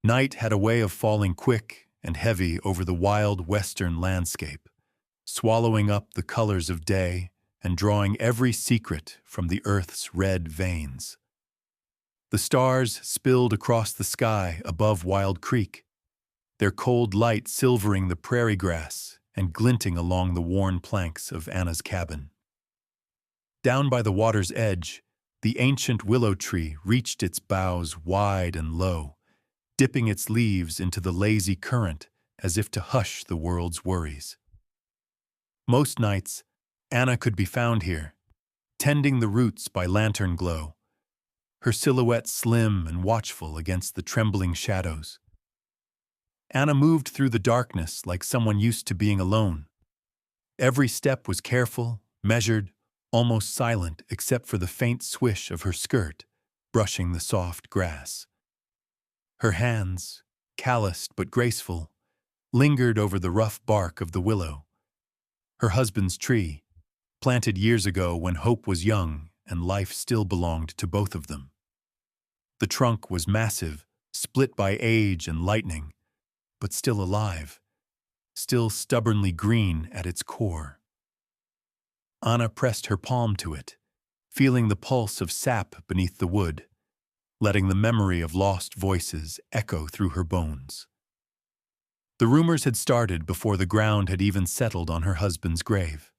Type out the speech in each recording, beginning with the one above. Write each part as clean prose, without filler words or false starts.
Night had a way of falling quick and heavy over the wild western landscape, swallowing up the colors of day and drawing every secret from the earth's red veins. The stars spilled across the sky above Wild Creek, their cold light silvering the prairie grass and glinting along the worn planks of Anna's cabin. Down by the water's edge, the ancient willow tree reached its boughs wide and low, dipping its leaves into the lazy current as if to hush the world's worries. Most nights, Anna could be found here, tending the roots by lantern glow, her silhouette slim and watchful against the trembling shadows. Anna moved through the darkness like someone used to being alone. Every step was careful, measured, almost silent except for the faint swish of her skirt brushing the soft grass. Her hands, calloused but graceful, lingered over the rough bark of the willow, her husband's tree, planted years ago when hope was young and life still belonged to both of them. The trunk was massive, split by age and lightning, but still alive, still stubbornly green at its core. Anna pressed her palm to it, feeling the pulse of sap beneath the wood, letting the memory of lost voices echo through her bones. The rumors had started before the ground had even settled on her husband's grave.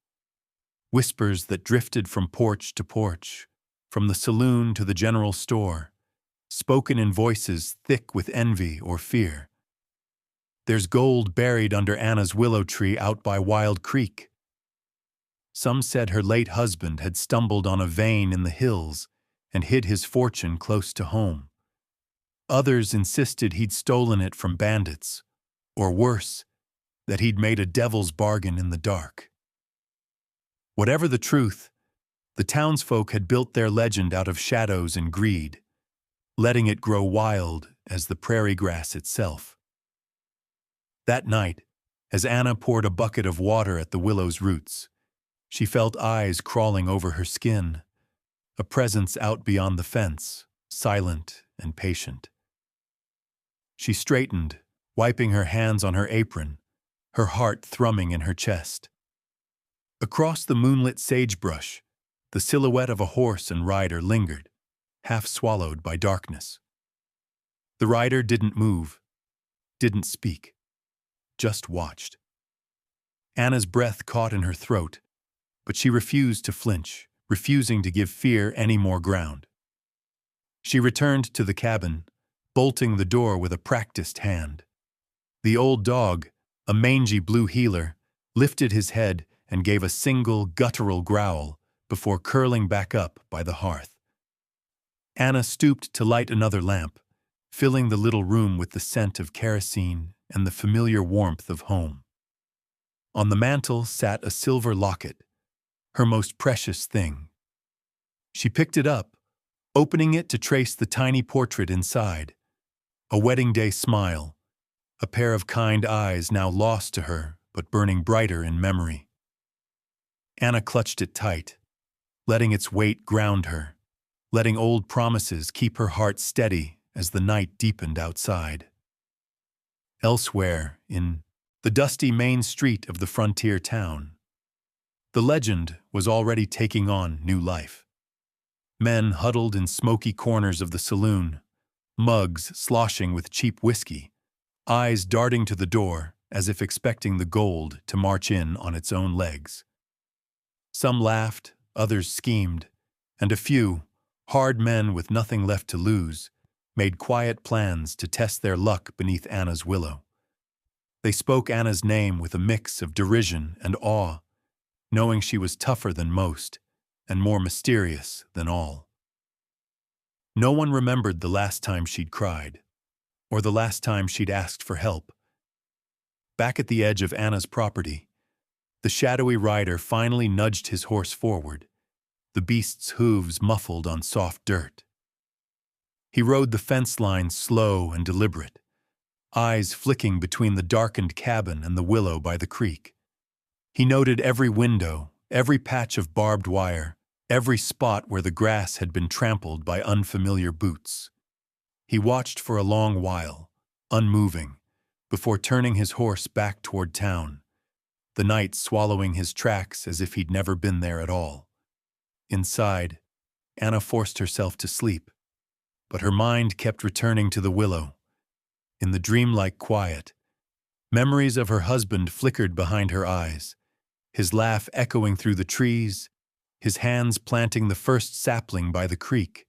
Whispers that drifted from porch to porch, from the saloon to the general store, spoken in voices thick with envy or fear. There's gold buried under Anna's willow tree out by Wild Creek. Some said her late husband had stumbled on a vein in the hills and hid his fortune close to home. Others insisted he'd stolen it from bandits, or worse, that he'd made a devil's bargain in the dark. Whatever the truth, the townsfolk had built their legend out of shadows and greed, letting it grow wild as the prairie grass itself. That night, as Anna poured a bucket of water at the willow's roots, she felt eyes crawling over her skin, a presence out beyond the fence, silent and patient. She straightened, wiping her hands on her apron, her heart thrumming in her chest. Across the moonlit sagebrush, the silhouette of a horse and rider lingered, half swallowed by darkness. The rider didn't move, didn't speak, just watched. Anna's breath caught in her throat, but she refused to flinch, refusing to give fear any more ground. She returned to the cabin, bolting the door with a practiced hand. The old dog, a mangy blue heeler, lifted his head and gave a single guttural growl before curling back up by the hearth. Anna stooped to light another lamp, filling the little room with the scent of kerosene and the familiar warmth of home. On the mantel sat a silver locket, her most precious thing. She picked it up, opening it to trace the tiny portrait inside, a wedding day smile, a pair of kind eyes now lost to her but burning brighter in memory. Anna clutched it tight, letting its weight ground her, letting old promises keep her heart steady as the night deepened outside. Elsewhere, in the dusty main street of the frontier town, the legend was already taking on new life. Men huddled in smoky corners of the saloon, mugs sloshing with cheap whiskey, eyes darting to the door as if expecting the gold to march in on its own legs. Some laughed, others schemed, and a few, hard men with nothing left to lose, made quiet plans to test their luck beneath Anna's willow. They spoke Anna's name with a mix of derision and awe, knowing she was tougher than most and more mysterious than all. No one remembered the last time she'd cried, or the last time she'd asked for help. Back at the edge of Anna's property, the shadowy rider finally nudged his horse forward, the beast's hooves muffled on soft dirt. He rode the fence line slow and deliberate, eyes flicking between the darkened cabin and the willow by the creek. He noted every window, every patch of barbed wire, every spot where the grass had been trampled by unfamiliar boots. He watched for a long while, unmoving, before turning his horse back toward town, the night swallowing his tracks as if he'd never been there at all. Inside, Anna forced herself to sleep, but her mind kept returning to the willow. In the dreamlike quiet, memories of her husband flickered behind her eyes, his laugh echoing through the trees, his hands planting the first sapling by the creek.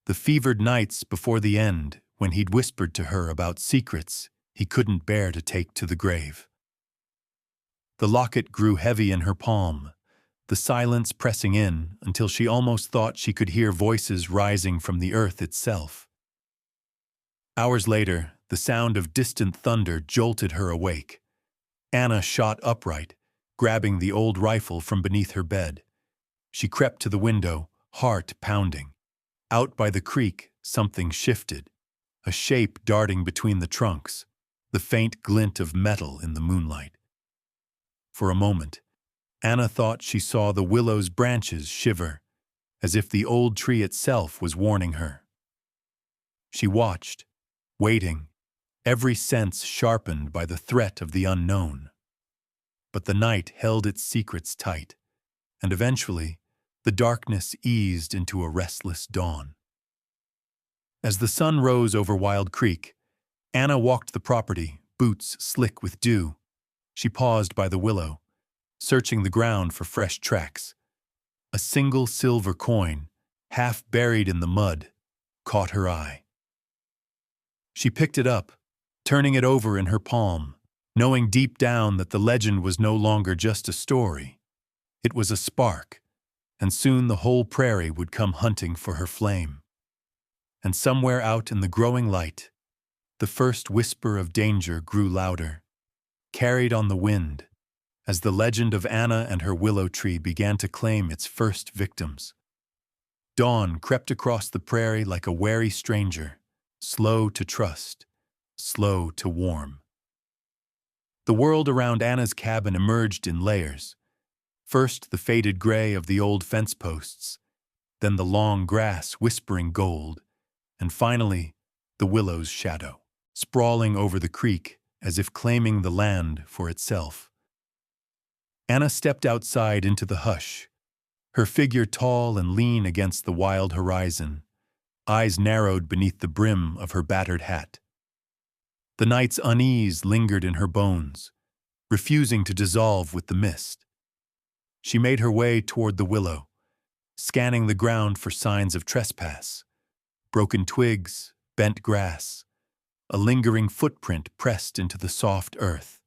The fevered nights before the end, when he'd whispered to her about secrets he couldn't bear to take to the grave. The locket grew heavy in her palm, the silence pressing in until she almost thought she could hear voices rising from the earth itself. Hours later, the sound of distant thunder jolted her awake. Anna shot upright, grabbing the old rifle from beneath her bed. She crept to the window, heart pounding. Out by the creek, something shifted, a shape darting between the trunks, the faint glint of metal in the moonlight. For a moment, Anna thought she saw the willow's branches shiver, as if the old tree itself was warning her. She watched, waiting, every sense sharpened by the threat of the unknown. But the night held its secrets tight, and eventually, the darkness eased into a restless dawn. As the sun rose over Wild Creek, Anna walked the property, boots slick with dew. She paused by the willow, searching the ground for fresh tracks. A single silver coin, half buried in the mud, caught her eye. She picked it up, turning it over in her palm, knowing deep down that the legend was no longer just a story. It was a spark, and soon the whole prairie would come hunting for her flame. And somewhere out in the growing light, the first whisper of danger grew louder, carried on the wind, as the legend of Anna and her willow tree began to claim its first victims. Dawn crept across the prairie like a wary stranger, slow to trust, slow to warm. The world around Anna's cabin emerged in layers. First the faded gray of the old fence posts, then the long grass whispering gold, and finally the willow's shadow, sprawling over the creek as if claiming the land for itself. Anna stepped outside into the hush, her figure tall and lean against the wild horizon, eyes narrowed beneath the brim of her battered hat. The night's unease lingered in her bones, refusing to dissolve with the mist. She made her way toward the willow, scanning the ground for signs of trespass. Broken twigs, bent grass, a lingering footprint pressed into the soft earth.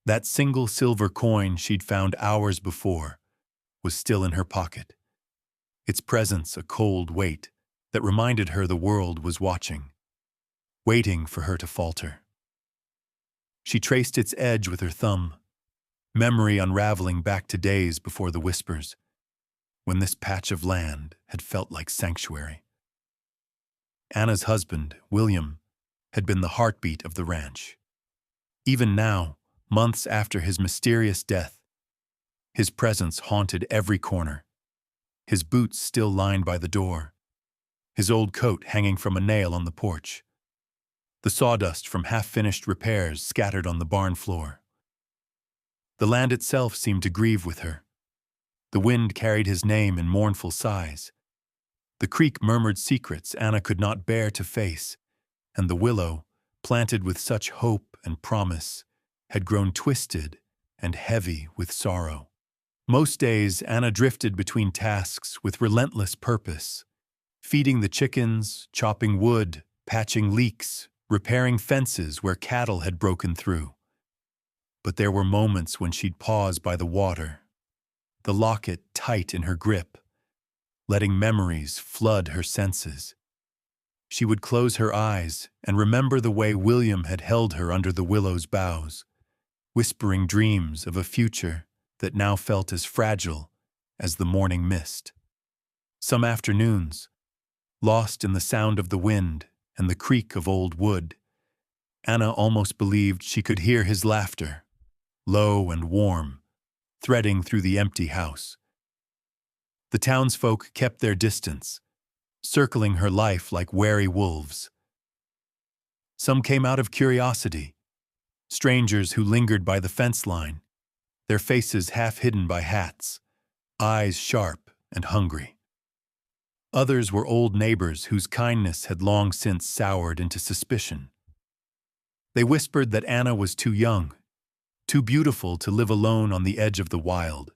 That single silver coin she'd found hours before was still in her pocket, its presence a cold weight that reminded her the world was watching, waiting for her to falter. She traced its edge with her thumb, memory unraveling back to days before the whispers, when this patch of land had felt like sanctuary. Anna's husband, William, had been the heartbeat of the ranch. Even now, months after his mysterious death, his presence haunted every corner, his boots still lined by the door, his old coat hanging from a nail on the porch, the sawdust from half-finished repairs scattered on the barn floor. The land itself seemed to grieve with her. The wind carried his name in mournful sighs. The creek murmured secrets Anna could not bear to face, and the willow, planted with such hope and promise, had grown twisted and heavy with sorrow. Most days, Anna drifted between tasks with relentless purpose, feeding the chickens, chopping wood, patching leaks, repairing fences where cattle had broken through. But there were moments when she'd pause by the water, the locket tight in her grip, letting memories flood her senses. She would close her eyes and remember the way William had held her under the willow's boughs, whispering dreams of a future that now felt as fragile as the morning mist. Some afternoons, lost in the sound of the wind and the creak of old wood, Anna almost believed she could hear his laughter, low and warm, threading through the empty house. The townsfolk kept their distance, circling her life like wary wolves. Some came out of curiosity, strangers who lingered by the fence line, their faces half hidden by hats, eyes sharp and hungry. Others were old neighbors whose kindness had long since soured into suspicion. They whispered that Anna was too young, too beautiful to live alone on the edge of the wild,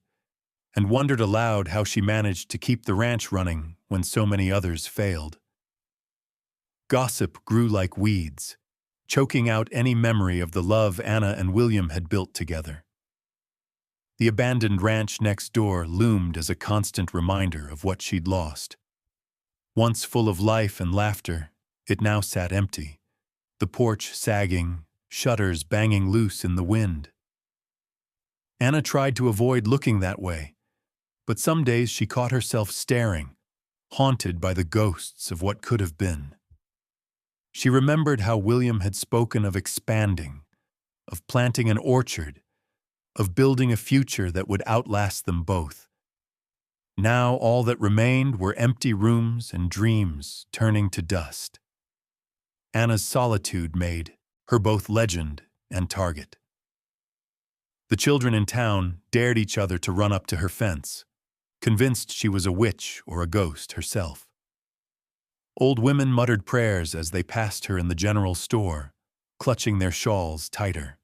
and wondered aloud how she managed to keep the ranch running when so many others failed. Gossip grew like weeds, choking out any memory of the love Anna and William had built together. The abandoned ranch next door loomed as a constant reminder of what she'd lost. Once full of life and laughter, it now sat empty, the porch sagging, shutters banging loose in the wind. Anna tried to avoid looking that way, but some days she caught herself staring, haunted by the ghosts of what could have been. She remembered how William had spoken of expanding, of planting an orchard, of building a future that would outlast them both. Now all that remained were empty rooms and dreams turning to dust. Anna's solitude made her both legend and target. The children in town dared each other to run up to her fence, convinced she was a witch or a ghost herself. Old women muttered prayers as they passed her in the general store, clutching their shawls tighter.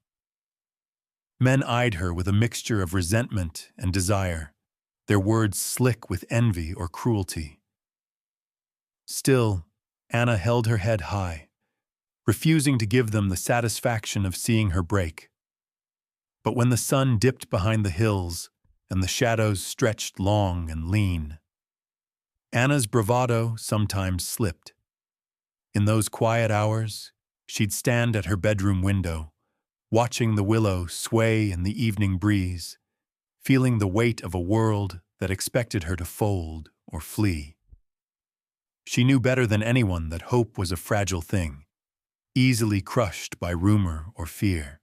Men eyed her with a mixture of resentment and desire, their words slick with envy or cruelty. Still, Anna held her head high, refusing to give them the satisfaction of seeing her break. But when the sun dipped behind the hills and the shadows stretched long and lean, Anna's bravado sometimes slipped. In those quiet hours, she'd stand at her bedroom window, watching the willow sway in the evening breeze, feeling the weight of a world that expected her to fold or flee. She knew better than anyone that hope was a fragile thing, easily crushed by rumor or fear.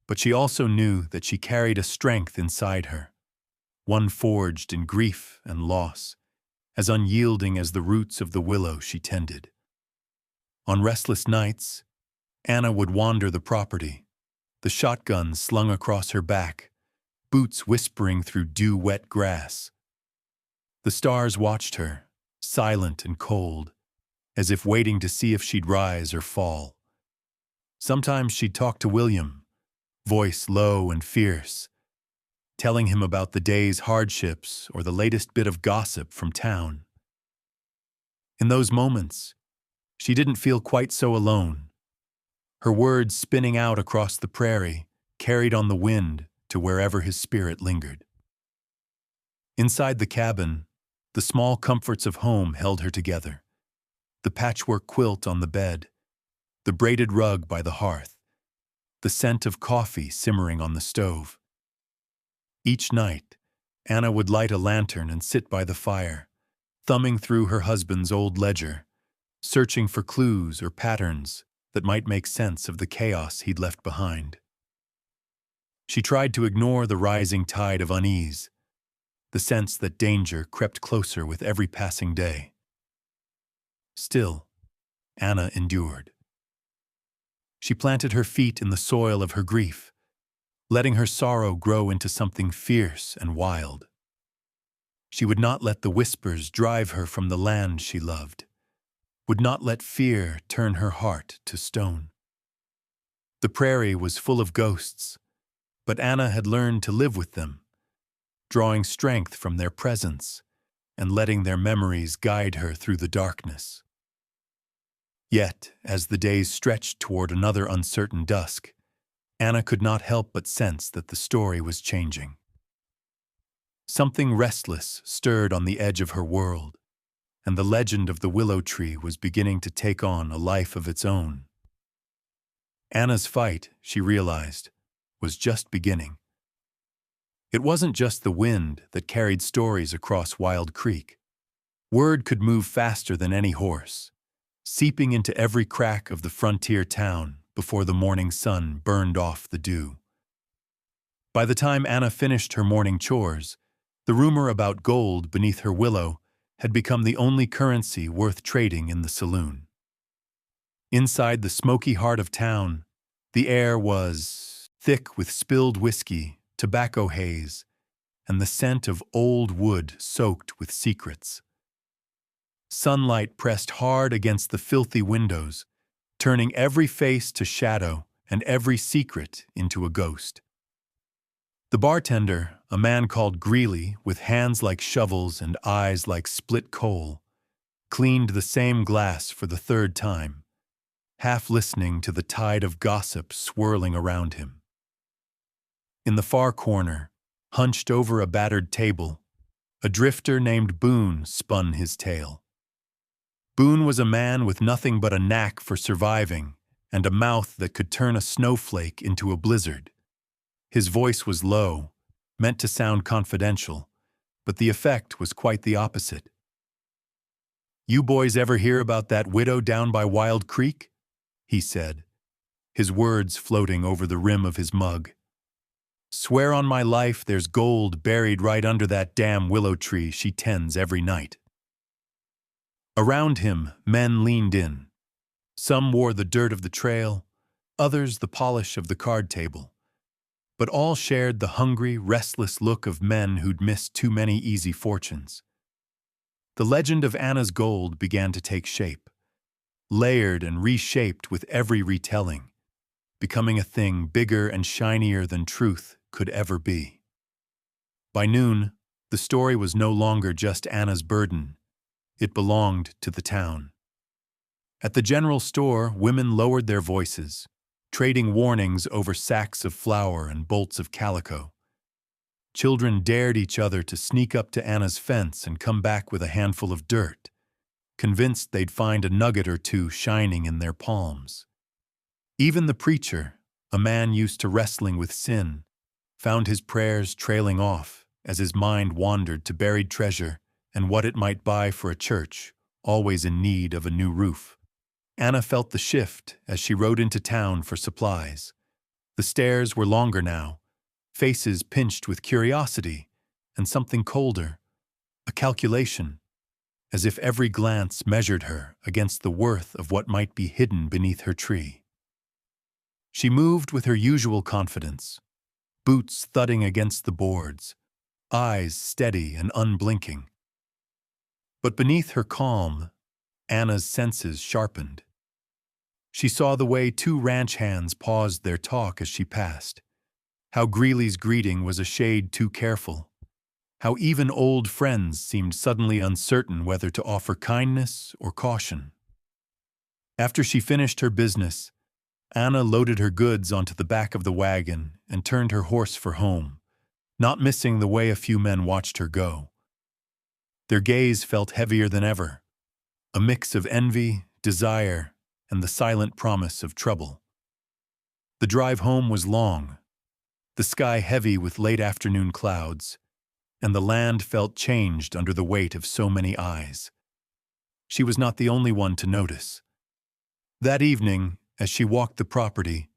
But she also knew that she carried a strength inside her, one forged in grief and loss, as unyielding as the roots of the willow she tended. On restless nights, Anna would wander the property, the shotgun slung across her back, boots whispering through dew-wet grass. The stars watched her, silent and cold, as if waiting to see if she'd rise or fall. Sometimes she'd talk to William, voice low and fierce, telling him about the day's hardships or the latest bit of gossip from town. In those moments, she didn't feel quite so alone. Her words spinning out across the prairie, carried on the wind to wherever his spirit lingered. Inside the cabin, the small comforts of home held her together. The patchwork quilt on the bed, the braided rug by the hearth, the scent of coffee simmering on the stove. Each night, Anna would light a lantern and sit by the fire, thumbing through her husband's old ledger, searching for clues or patterns that might make sense of the chaos he'd left behind. She tried to ignore the rising tide of unease, the sense that danger crept closer with every passing day. Still, Anna endured. She planted her feet in the soil of her grief, letting her sorrow grow into something fierce and wild. She would not let the whispers drive her from the land she loved, would not let fear turn her heart to stone. The prairie was full of ghosts, but Anna had learned to live with them, drawing strength from their presence and letting their memories guide her through the darkness. Yet, as the days stretched toward another uncertain dusk, Anna could not help but sense that the story was changing. Something restless stirred on the edge of her world, and the legend of the willow tree was beginning to take on a life of its own. Anna's fight, she realized, was just beginning. It wasn't just the wind that carried stories across Wild Creek. Word could move faster than any horse, seeping into every crack of the frontier town before the morning sun burned off the dew. By the time Anna finished her morning chores, the rumor about gold beneath her willow had become the only currency worth trading in the saloon. Inside the smoky heart of town, the air was thick with spilled whiskey, tobacco haze, and the scent of old wood soaked with secrets. Sunlight pressed hard against the filthy windows, turning every face to shadow and every secret into a ghost. The bartender, a man called Greeley, with hands like shovels and eyes like split coal, cleaned the same glass for the third time, half listening to the tide of gossip swirling around him. In the far corner, hunched over a battered table, a drifter named Boone spun his tale. Boone was a man with nothing but a knack for surviving and a mouth that could turn a snowflake into a blizzard. His voice was low, meant to sound confidential, but the effect was quite the opposite. "You boys ever hear about that widow down by Wild Creek?" he said, his words floating over the rim of his mug. "Swear on my life there's gold buried right under that damn willow tree she tends every night." Around him, men leaned in. Some wore the dirt of the trail, others the polish of the card table. But all shared the hungry, restless look of men who'd missed too many easy fortunes. The legend of Anna's gold began to take shape, layered and reshaped with every retelling, becoming a thing bigger and shinier than truth could ever be. By noon, the story was no longer just Anna's burden. It belonged to the town. At the general store, women lowered their voices, trading warnings over sacks of flour and bolts of calico. Children dared each other to sneak up to Anna's fence and come back with a handful of dirt, convinced they'd find a nugget or two shining in their palms. Even the preacher, a man used to wrestling with sin, found his prayers trailing off as his mind wandered to buried treasure and what it might buy for a church, always in need of a new roof. Anna felt the shift as she rode into town for supplies. The stairs were longer now, faces pinched with curiosity and something colder, a calculation, as if every glance measured her against the worth of what might be hidden beneath her tree. She moved with her usual confidence, boots thudding against the boards, eyes steady and unblinking. But beneath her calm, Anna's senses sharpened. She saw the way two ranch hands paused their talk as she passed, how Greeley's greeting was a shade too careful, how even old friends seemed suddenly uncertain whether to offer kindness or caution. After she finished her business, Anna loaded her goods onto the back of the wagon and turned her horse for home, not missing the way a few men watched her go. Their gaze felt heavier than ever, a mix of envy, desire, and the silent promise of trouble. The drive home was long, the sky heavy with late afternoon clouds, and the land felt changed under the weight of so many eyes. She was not the only one to notice. That evening, as she walked the property,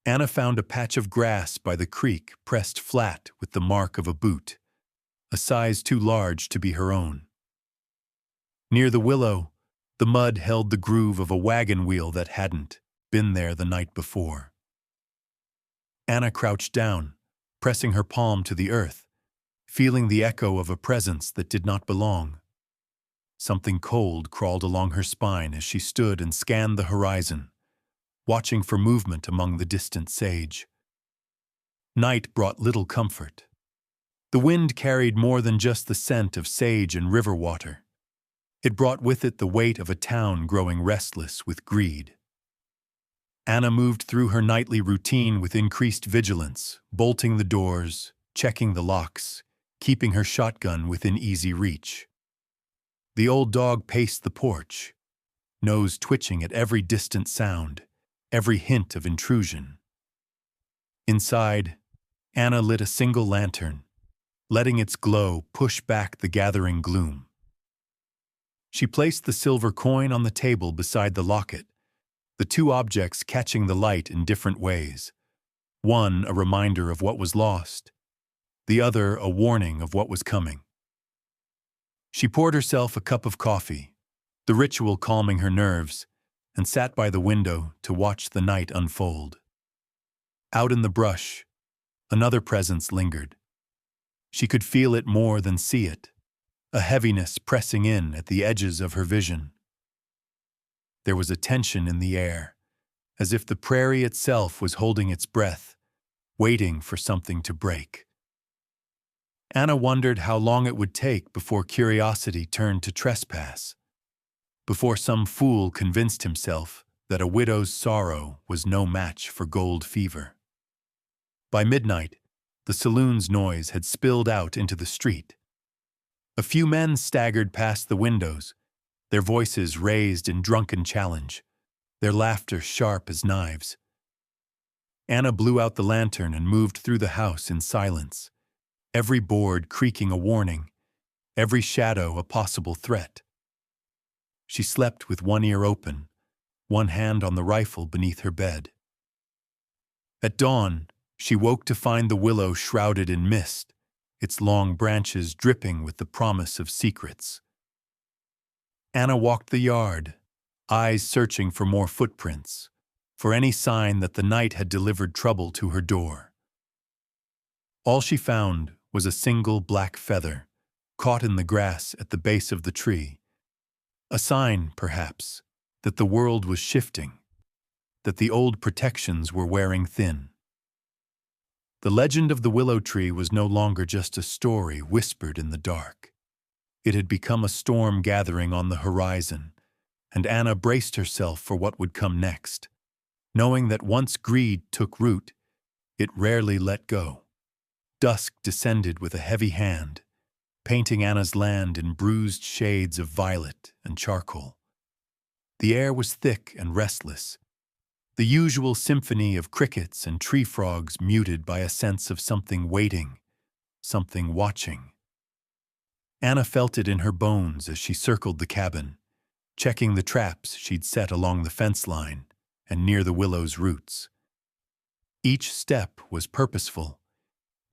Anna found a patch of grass by the creek pressed flat with the mark of a boot, a size too large to be her own. Near the willow, the mud held the groove of a wagon wheel that hadn't been there the night before. Anna crouched down, pressing her palm to the earth, feeling the echo of a presence that did not belong. Something cold crawled along her spine as she stood and scanned the horizon, watching for movement among the distant sage. Night brought little comfort. The wind carried more than just the scent of sage and river water. It brought with it the weight of a town growing restless with greed. Anna moved through her nightly routine with increased vigilance, bolting the doors, checking the locks, keeping her shotgun within easy reach. The old dog paced the porch, nose twitching at every distant sound, every hint of intrusion. Inside, Anna lit a single lantern, letting its glow push back the gathering gloom. She placed the silver coin on the table beside the locket, the two objects catching the light in different ways, one a reminder of what was lost, the other a warning of what was coming. She poured herself a cup of coffee, the ritual calming her nerves, and sat by the window to watch the night unfold. Out in the brush, another presence lingered. She could feel it more than see it, a heaviness pressing in at the edges of her vision. There was a tension in the air, as if the prairie itself was holding its breath, waiting for something to break. Anna wondered how long it would take before curiosity turned to trespass, before some fool convinced himself that a widow's sorrow was no match for gold fever. By midnight, the saloon's noise had spilled out into the street. A few men staggered past the windows, their voices raised in drunken challenge, their laughter sharp as knives. Anna blew out the lantern and moved through the house in silence, every board creaking a warning, every shadow a possible threat. She slept with one ear open, one hand on the rifle beneath her bed. At dawn, she woke to find the willow shrouded in mist, its long branches dripping with the promise of secrets. Anna walked the yard, eyes searching for more footprints, for any sign that the night had delivered trouble to her door. All she found was a single black feather, caught in the grass at the base of the tree. A sign, perhaps, that the world was shifting, that the old protections were wearing thin. The legend of the willow tree was no longer just a story whispered in the dark. It had become a storm gathering on the horizon, and Anna braced herself for what would come next, knowing that once greed took root, it rarely let go. Dusk descended with a heavy hand, painting Anna's land in bruised shades of violet and charcoal. The air was thick and restless, the usual symphony of crickets and tree frogs muted by a sense of something waiting, something watching. Anna felt it in her bones as she circled the cabin, checking the traps she'd set along the fence line and near the willow's roots. Each step was purposeful,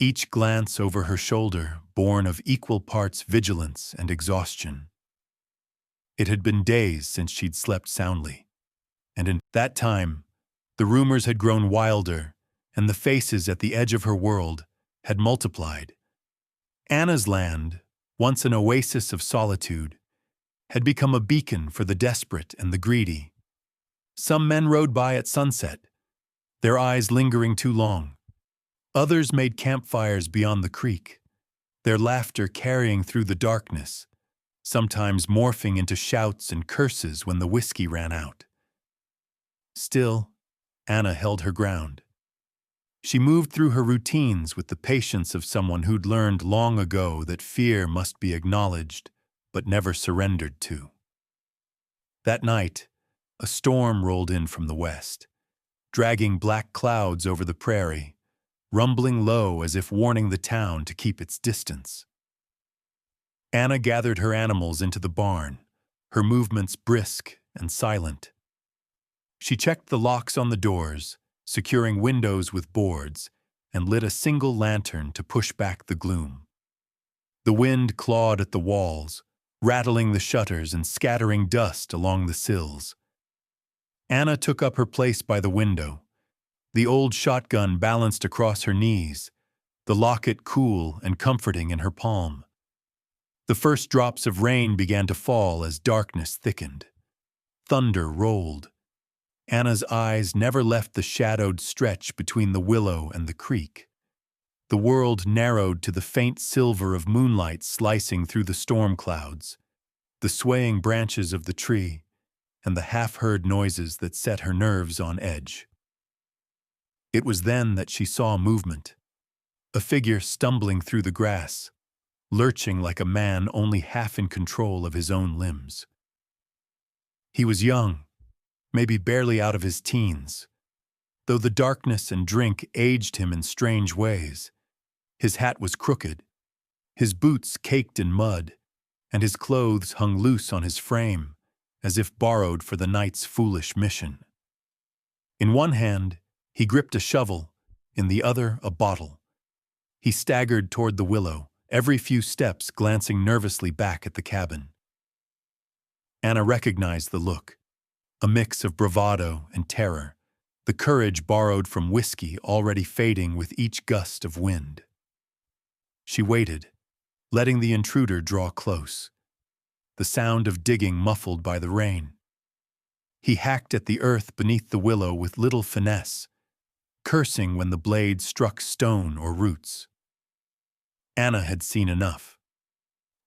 each glance over her shoulder born of equal parts vigilance and exhaustion. It had been days since she'd slept soundly, and in that time, the rumors had grown wilder, and the faces at the edge of her world had multiplied. Anna's land, once an oasis of solitude, had become a beacon for the desperate and the greedy. Some men rode by at sunset, their eyes lingering too long. Others made campfires beyond the creek, their laughter carrying through the darkness, sometimes morphing into shouts and curses when the whiskey ran out. Still, Anna held her ground. She moved through her routines with the patience of someone who'd learned long ago that fear must be acknowledged, but never surrendered to. That night, a storm rolled in from the west, dragging black clouds over the prairie, rumbling low as if warning the town to keep its distance. Anna gathered her animals into the barn, her movements brisk and silent. She checked the locks on the doors, securing windows with boards, and lit a single lantern to push back the gloom. The wind clawed at the walls, rattling the shutters and scattering dust along the sills. Anna took up her place by the window, the old shotgun balanced across her knees, the locket cool and comforting in her palm. The first drops of rain began to fall as darkness thickened. Thunder rolled. Anna's eyes never left the shadowed stretch between the willow and the creek. The world narrowed to the faint silver of moonlight slicing through the storm clouds, the swaying branches of the tree, and the half-heard noises that set her nerves on edge. It was then that she saw movement, a figure stumbling through the grass, lurching like a man only half in control of his own limbs. He was young, maybe barely out of his teens, though the darkness and drink aged him in strange ways. His hat was crooked, his boots caked in mud, and his clothes hung loose on his frame, as if borrowed for the night's foolish mission. In one hand, he gripped a shovel, in the other a bottle. He staggered toward the willow, every few steps glancing nervously back at the cabin. Anna recognized the look. a mix of bravado and terror, the courage borrowed from whiskey already fading with each gust of wind. She waited, letting the intruder draw close, the sound of digging muffled by the rain. He hacked at the earth beneath the willow with little finesse, cursing when the blade struck stone or roots. Anna had seen enough.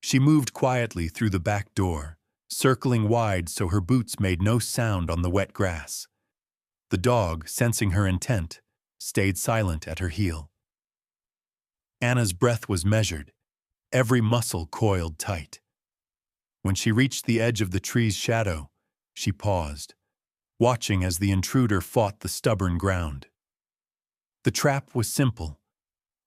She moved quietly through the back door, circling wide so her boots made no sound on the wet grass. The dog, sensing her intent, stayed silent at her heel. Anna's breath was measured, every muscle coiled tight. When she reached the edge of the tree's shadow, she paused, watching as the intruder fought the stubborn ground. The trap was simple,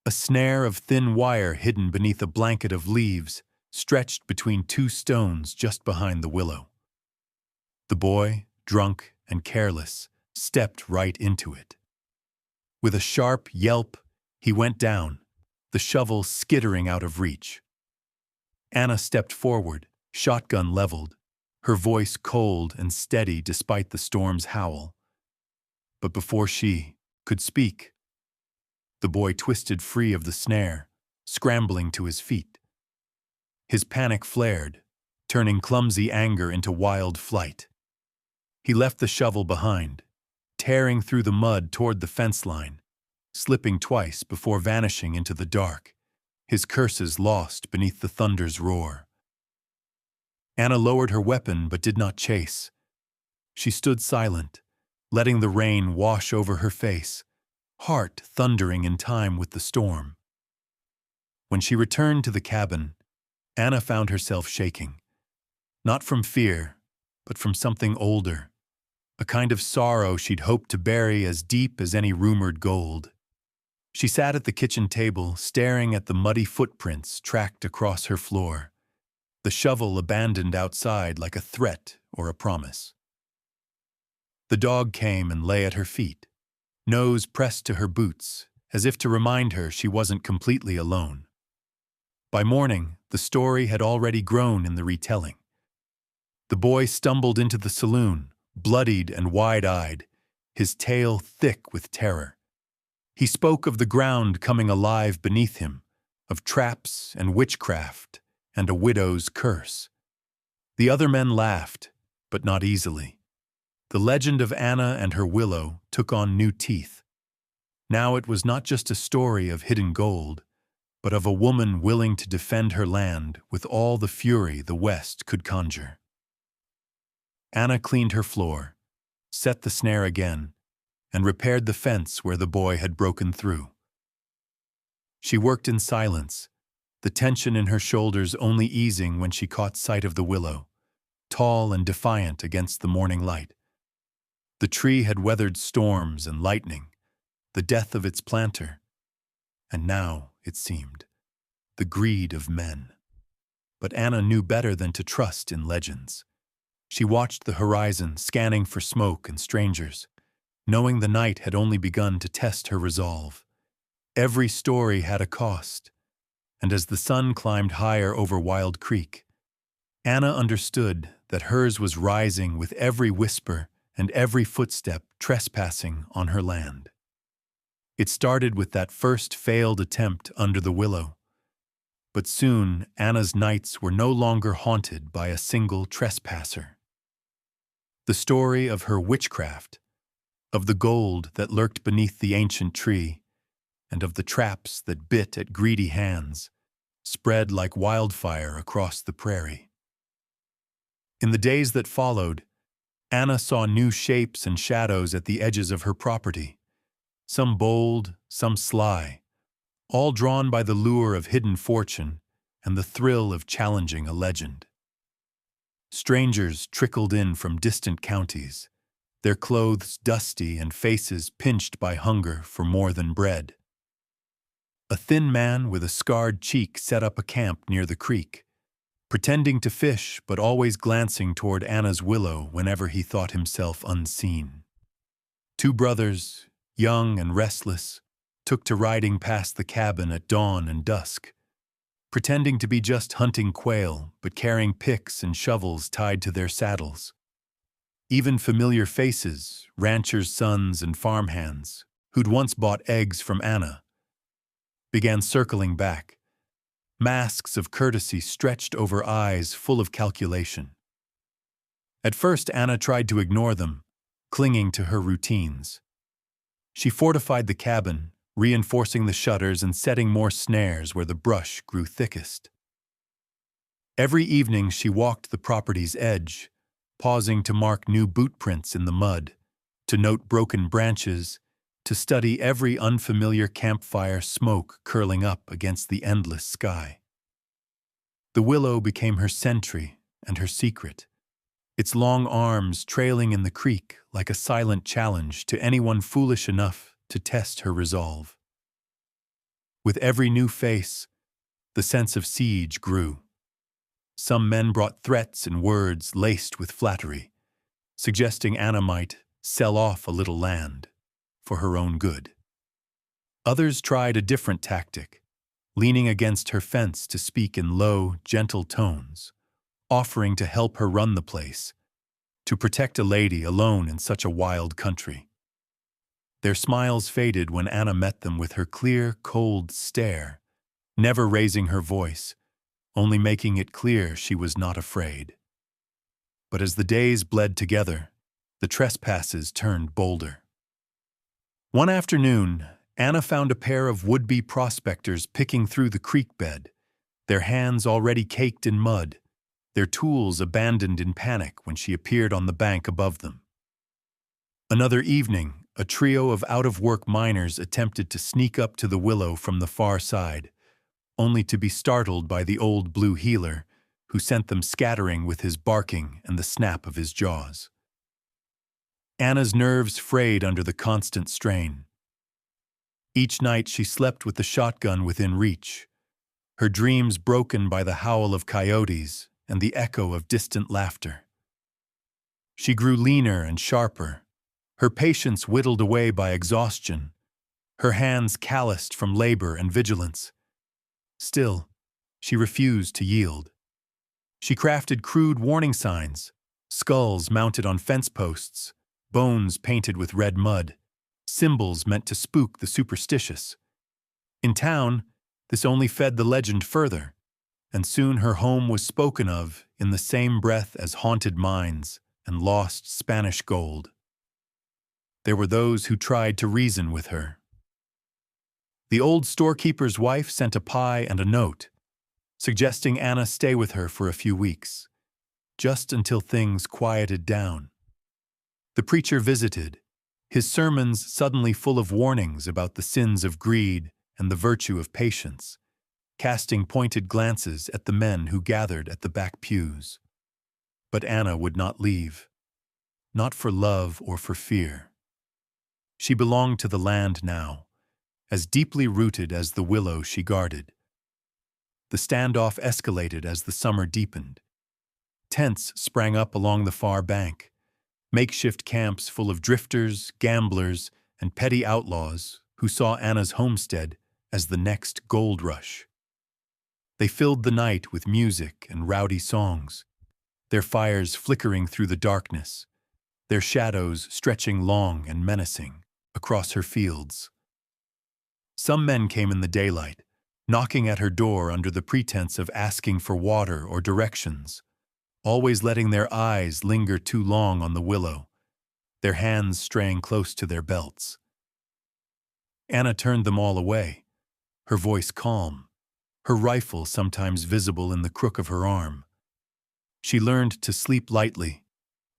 a snare of thin wire hidden beneath a blanket of leaves stretched between two stones just behind the willow. The boy, drunk and careless, stepped right into it. With a sharp yelp, he went down, the shovel skittering out of reach. Anna stepped forward, shotgun leveled, her voice cold and steady despite the storm's howl. But before she could speak, the boy twisted free of the snare, scrambling to his feet. His panic flared, turning clumsy anger into wild flight. He left the shovel behind, tearing through the mud toward the fence line, slipping twice before vanishing into the dark, his curses lost beneath the thunder's roar. Anna lowered her weapon but did not chase. She stood silent, letting the rain wash over her face, heart thundering in time with the storm. When she returned to the cabin, Anna found herself shaking, not from fear, but from something older, a kind of sorrow she'd hoped to bury as deep as any rumored gold. She sat at the kitchen table, staring at the muddy footprints tracked across her floor, the shovel abandoned outside like a threat or a promise. The dog came and lay at her feet, nose pressed to her boots, as if to remind her she wasn't completely alone. By morning, the story had already grown in the retelling. The boy stumbled into the saloon, bloodied and wide-eyed, his tail thick with terror. He spoke of the ground coming alive beneath him, of traps and witchcraft and a widow's curse. The other men laughed, but not easily. The legend of Anna and her willow took on new teeth. Now it was not just a story of hidden gold, but of a woman willing to defend her land with all the fury the West could conjure. Anna cleaned her floor, set the snare again, and repaired the fence where the boy had broken through. She worked in silence, the tension in her shoulders only easing when she caught sight of the willow, tall and defiant against the morning light. The tree had weathered storms and lightning, the death of its planter, and now, it seemed, the greed of men. But Anna knew better than to trust in legends. She watched the horizon, scanning for smoke and strangers, knowing the night had only begun to test her resolve. Every story had a cost, and as the sun climbed higher over Wild Creek, Anna understood that hers was rising with every whisper and every footstep trespassing on her land. It started with that first failed attempt under the willow, but soon Anna's nights were no longer haunted by a single trespasser. The story of her witchcraft, of the gold that lurked beneath the ancient tree, and of the traps that bit at greedy hands, spread like wildfire across the prairie. In the days that followed, Anna saw new shapes and shadows at the edges of her property, some bold, some sly, all drawn by the lure of hidden fortune and the thrill of challenging a legend. Strangers trickled in from distant counties, their clothes dusty and faces pinched by hunger for more than bread. A thin man with a scarred cheek set up a camp near the creek, pretending to fish but always glancing toward Anna's willow whenever he thought himself unseen. Two brothers, young and restless, took to riding past the cabin at dawn and dusk, pretending to be just hunting quail but carrying picks and shovels tied to their saddles. Even familiar faces, ranchers' sons and farmhands, who'd once bought eggs from Anna, began circling back, masks of courtesy stretched over eyes full of calculation. At first, Anna tried to ignore them, clinging to her routines. She fortified the cabin, reinforcing the shutters and setting more snares where the brush grew thickest. Every evening she walked the property's edge, pausing to mark new boot prints in the mud, to note broken branches, to study every unfamiliar campfire smoke curling up against the endless sky. The willow became her sentry and her secret, its long arms trailing in the creek like a silent challenge to anyone foolish enough to test her resolve. With every new face, the sense of siege grew. Some men brought threats and words laced with flattery, suggesting Anna might sell off a little land for her own good. Others tried a different tactic, leaning against her fence to speak in low, gentle tones, offering to help her run the place, to protect a lady alone in such a wild country. Their smiles faded when Anna met them with her clear, cold stare, never raising her voice, only making it clear she was not afraid. But as the days bled together, the trespasses turned bolder. One afternoon, Anna found a pair of would-be prospectors picking through the creek bed, their hands already caked in mud, their tools abandoned in panic when she appeared on the bank above them. Another evening, a trio of out-of-work miners attempted to sneak up to the willow from the far side, only to be startled by the old blue healer, who sent them scattering with his barking and the snap of his jaws. Anna's nerves frayed under the constant strain. Each night she slept with the shotgun within reach, her dreams broken by the howl of coyotes and the echo of distant laughter. She grew leaner and sharper, her patience whittled away by exhaustion, her hands calloused from labor and vigilance. Still, she refused to yield. She crafted crude warning signs, skulls mounted on fence posts, bones painted with red mud, symbols meant to spook the superstitious. In town, this only fed the legend further, and soon her home was spoken of in the same breath as haunted mines and lost Spanish gold. There were those who tried to reason with her. The old storekeeper's wife sent a pie and a note, suggesting Anna stay with her for a few weeks, just until things quieted down. The preacher visited, his sermons suddenly full of warnings about the sins of greed and the virtue of patience, casting pointed glances at the men who gathered at the back pews. But Anna would not leave, not for love or for fear. She belonged to the land now, as deeply rooted as the willow she guarded. The standoff escalated as the summer deepened. Tents sprang up along the far bank, makeshift camps full of drifters, gamblers, and petty outlaws who saw Anna's homestead as the next gold rush. They filled the night with music and rowdy songs, their fires flickering through the darkness, their shadows stretching long and menacing across her fields. Some men came in the daylight, knocking at her door under the pretense of asking for water or directions, always letting their eyes linger too long on the willow, their hands straying close to their belts. Anna turned them all away, her voice calm, her rifle sometimes visible in the crook of her arm. She learned to sleep lightly,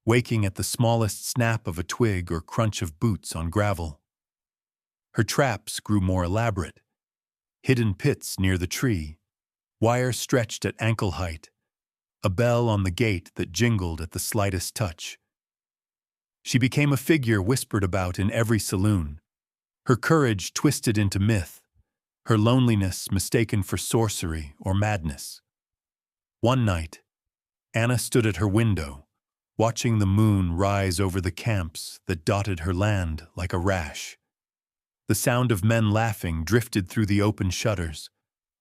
waking at the smallest snap of a twig or crunch of boots on gravel. Her traps grew more elaborate, hidden pits near the tree, wire stretched at ankle height, a bell on the gate that jingled at the slightest touch. She became a figure whispered about in every saloon, her courage twisted into myth, her loneliness mistaken for sorcery or madness. One night, Anna stood at her window, watching the moon rise over the camps that dotted her land like a rash. The sound of men laughing drifted through the open shutters,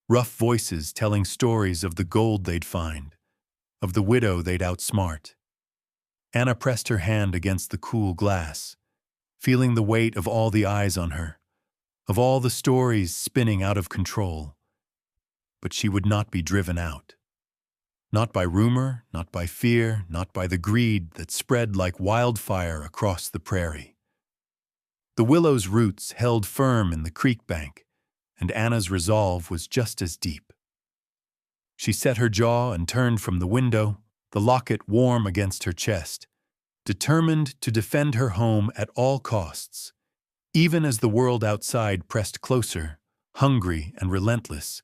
rough voices telling stories of the gold they'd find, of the widow they'd outsmart. Anna pressed her hand against the cool glass, feeling the weight of all the eyes on her, of all the stories spinning out of control. But she would not be driven out. Not by rumor, not by fear, not by the greed that spread like wildfire across the prairie. The willow's roots held firm in the creek bank, and Anna's resolve was just as deep. She set her jaw and turned from the window, the locket warm against her chest, determined to defend her home at all costs, even as the world outside pressed closer, hungry and relentless,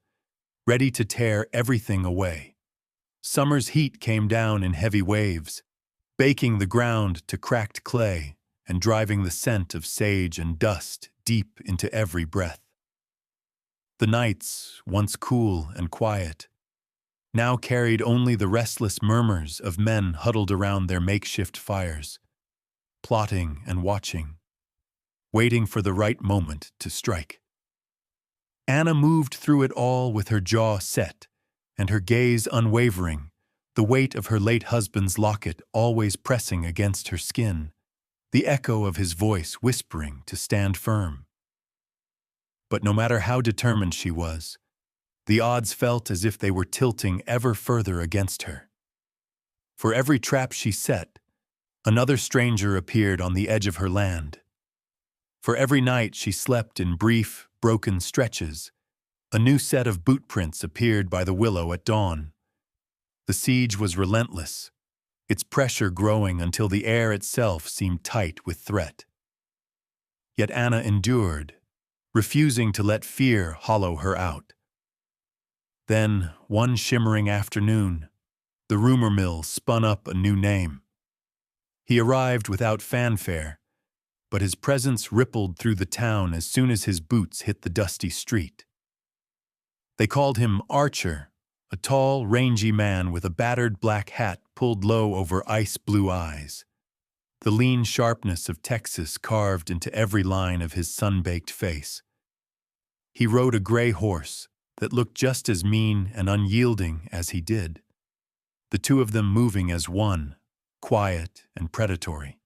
ready to tear everything away. Summer's heat came down in heavy waves, baking the ground to cracked clay and driving the scent of sage and dust deep into every breath. The nights, once cool and quiet, now carried only the restless murmurs of men huddled around their makeshift fires, plotting and watching, waiting for the right moment to strike. Anna moved through it all with her jaw set and her gaze unwavering, the weight of her late husband's locket always pressing against her skin, the echo of his voice whispering to stand firm. But no matter how determined she was, the odds felt as if they were tilting ever further against her. For every trap she set, another stranger appeared on the edge of her land. For every night she slept in brief, broken stretches, a new set of boot prints appeared by the willow at dawn. The siege was relentless, its pressure growing until the air itself seemed tight with threat. Yet Anna endured, refusing to let fear hollow her out. Then, one shimmering afternoon, the rumor mill spun up a new name. He arrived without fanfare, but his presence rippled through the town as soon as his boots hit the dusty street. They called him Archer, a tall, rangy man with a battered black hat pulled low over ice-blue eyes, the lean sharpness of Texas carved into every line of his sun-baked face. He rode a gray horse that looked just as mean and unyielding as he did, the two of them moving as one, quiet and predatory.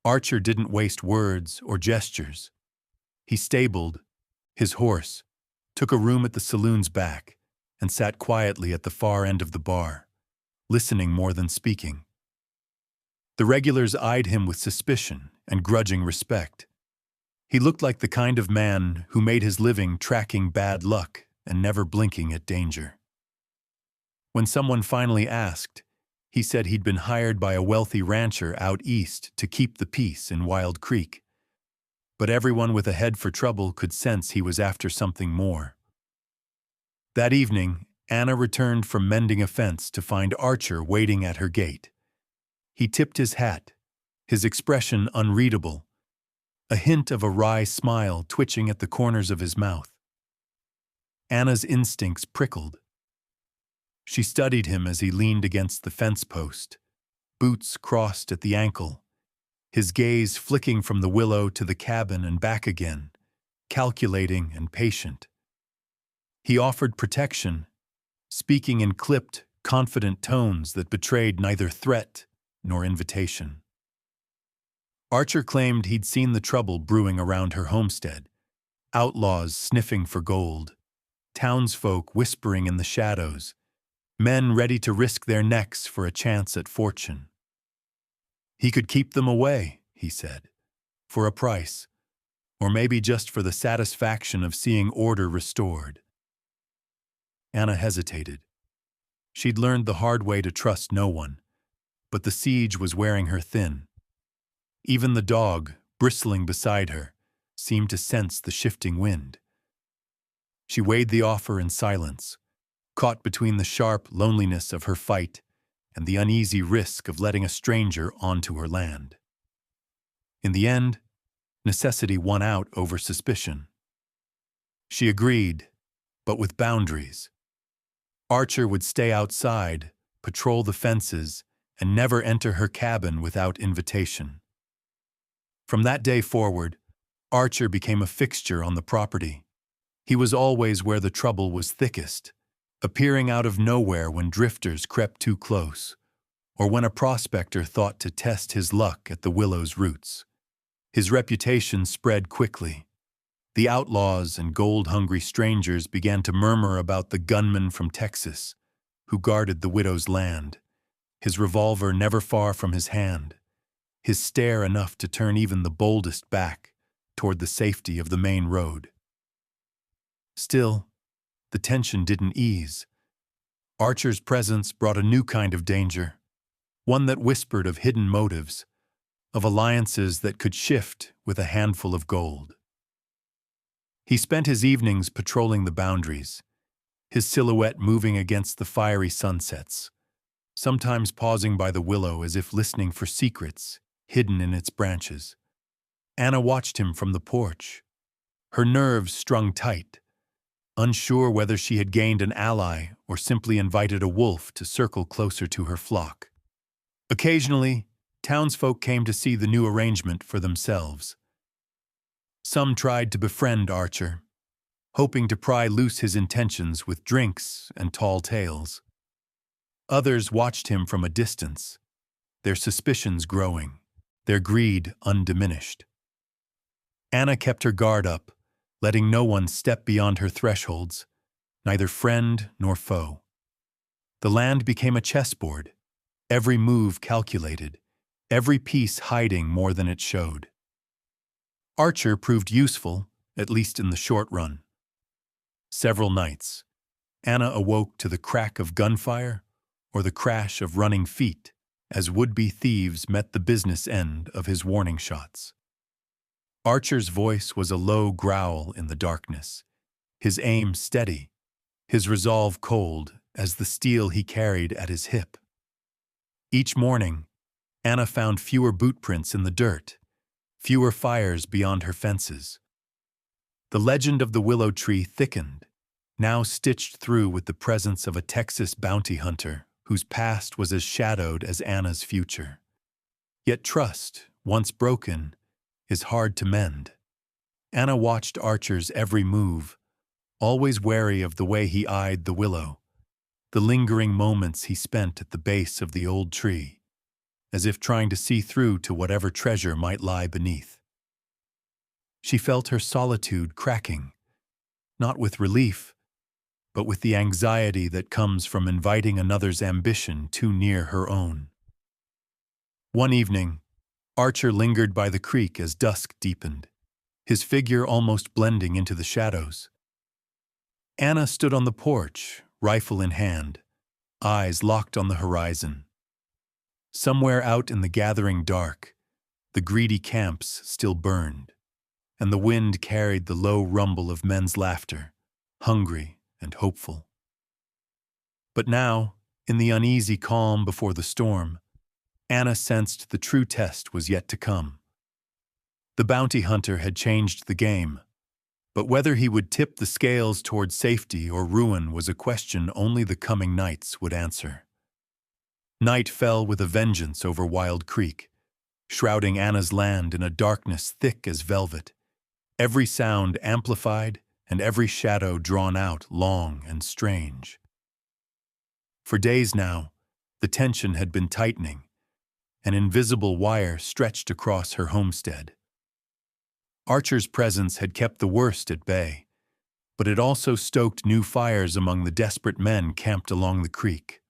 Archer didn't waste words or gestures. He stabled his horse, took a room at the saloon's back, and sat quietly at the far end of the bar, listening more than speaking. The regulars eyed him with suspicion and grudging respect. He looked like the kind of man who made his living tracking bad luck and never blinking at danger. When someone finally asked, he said he'd been hired by a wealthy rancher out east to keep the peace in Wild Creek. But everyone with a head for trouble could sense he was after something more. That evening, Anna returned from mending a fence to find Archer waiting at her gate. He tipped his hat, his expression unreadable, a hint of a wry smile twitching at the corners of his mouth. Anna's instincts prickled. She studied him as he leaned against the fence post, boots crossed at the ankle, his gaze flicking from the willow to the cabin and back again, calculating and patient. He offered protection, speaking in clipped, confident tones that betrayed neither threat nor invitation. Archer claimed he'd seen the trouble brewing around her homestead, outlaws sniffing for gold, townsfolk whispering in the shadows, men ready to risk their necks for a chance at fortune. He could keep them away, he said, for a price, or maybe just for the satisfaction of seeing order restored. Anna hesitated. She'd learned the hard way to trust no one, but the siege was wearing her thin. Even the dog, bristling beside her, seemed to sense the shifting wind. She weighed the offer in silence, caught between the sharp loneliness of her fight and the uneasy risk of letting a stranger onto her land. In the end, necessity won out over suspicion. She agreed, but with boundaries. Archer would stay outside, patrol the fences, and never enter her cabin without invitation. From that day forward, Archer became a fixture on the property. He was always where the trouble was thickest, appearing out of nowhere when drifters crept too close, or when a prospector thought to test his luck at the willow's roots. His reputation spread quickly. The outlaws and gold-hungry strangers began to murmur about the gunman from Texas who guarded the widow's land, his revolver never far from his hand, his stare enough to turn even the boldest back toward the safety of the main road. Still, the tension didn't ease. Archer's presence brought a new kind of danger, one that whispered of hidden motives, of alliances that could shift with a handful of gold. He spent his evenings patrolling the boundaries, his silhouette moving against the fiery sunsets, sometimes pausing by the willow as if listening for secrets hidden in its branches. Anna watched him from the porch, her nerves strung tight, unsure whether she had gained an ally or simply invited a wolf to circle closer to her flock. Occasionally, townsfolk came to see the new arrangement for themselves. Some tried to befriend Archer, hoping to pry loose his intentions with drinks and tall tales. Others watched him from a distance, their suspicions growing, their greed undiminished. Anna kept her guard up, letting no one step beyond her thresholds, neither friend nor foe. The land became a chessboard, every move calculated, every piece hiding more than it showed. Archer proved useful, at least in the short run. Several nights, Anna awoke to the crack of gunfire or the crash of running feet as would-be thieves met the business end of his warning shots. Archer's voice was a low growl in the darkness, his aim steady, his resolve cold as the steel he carried at his hip. Each morning, Anna found fewer bootprints in the dirt, fewer fires beyond her fences. The legend of the willow tree thickened, now stitched through with the presence of a Texas bounty hunter whose past was as shadowed as Anna's future. Yet trust, once broken, is hard to mend. Anna watched Archer's every move, always wary of the way he eyed the willow, the lingering moments he spent at the base of the old tree, as if trying to see through to whatever treasure might lie beneath. She felt her solitude cracking, not with relief, but with the anxiety that comes from inviting another's ambition too near her own. One evening, Archer lingered by the creek as dusk deepened, his figure almost blending into the shadows. Anna stood on the porch, rifle in hand, eyes locked on the horizon. Somewhere out in the gathering dark, the greedy camps still burned, and the wind carried the low rumble of men's laughter, hungry and hopeful. But now, in the uneasy calm before the storm, Anna sensed the true test was yet to come. The bounty hunter had changed the game, but whether he would tip the scales toward safety or ruin was a question only the coming nights would answer. Night fell with a vengeance over Wild Creek, shrouding Anna's land in a darkness thick as velvet, every sound amplified and every shadow drawn out long and strange. For days now, the tension had been tightening, an invisible wire stretched across her homestead. Archer's presence had kept the worst at bay, but it also stoked new fires among the desperate men camped along the creek.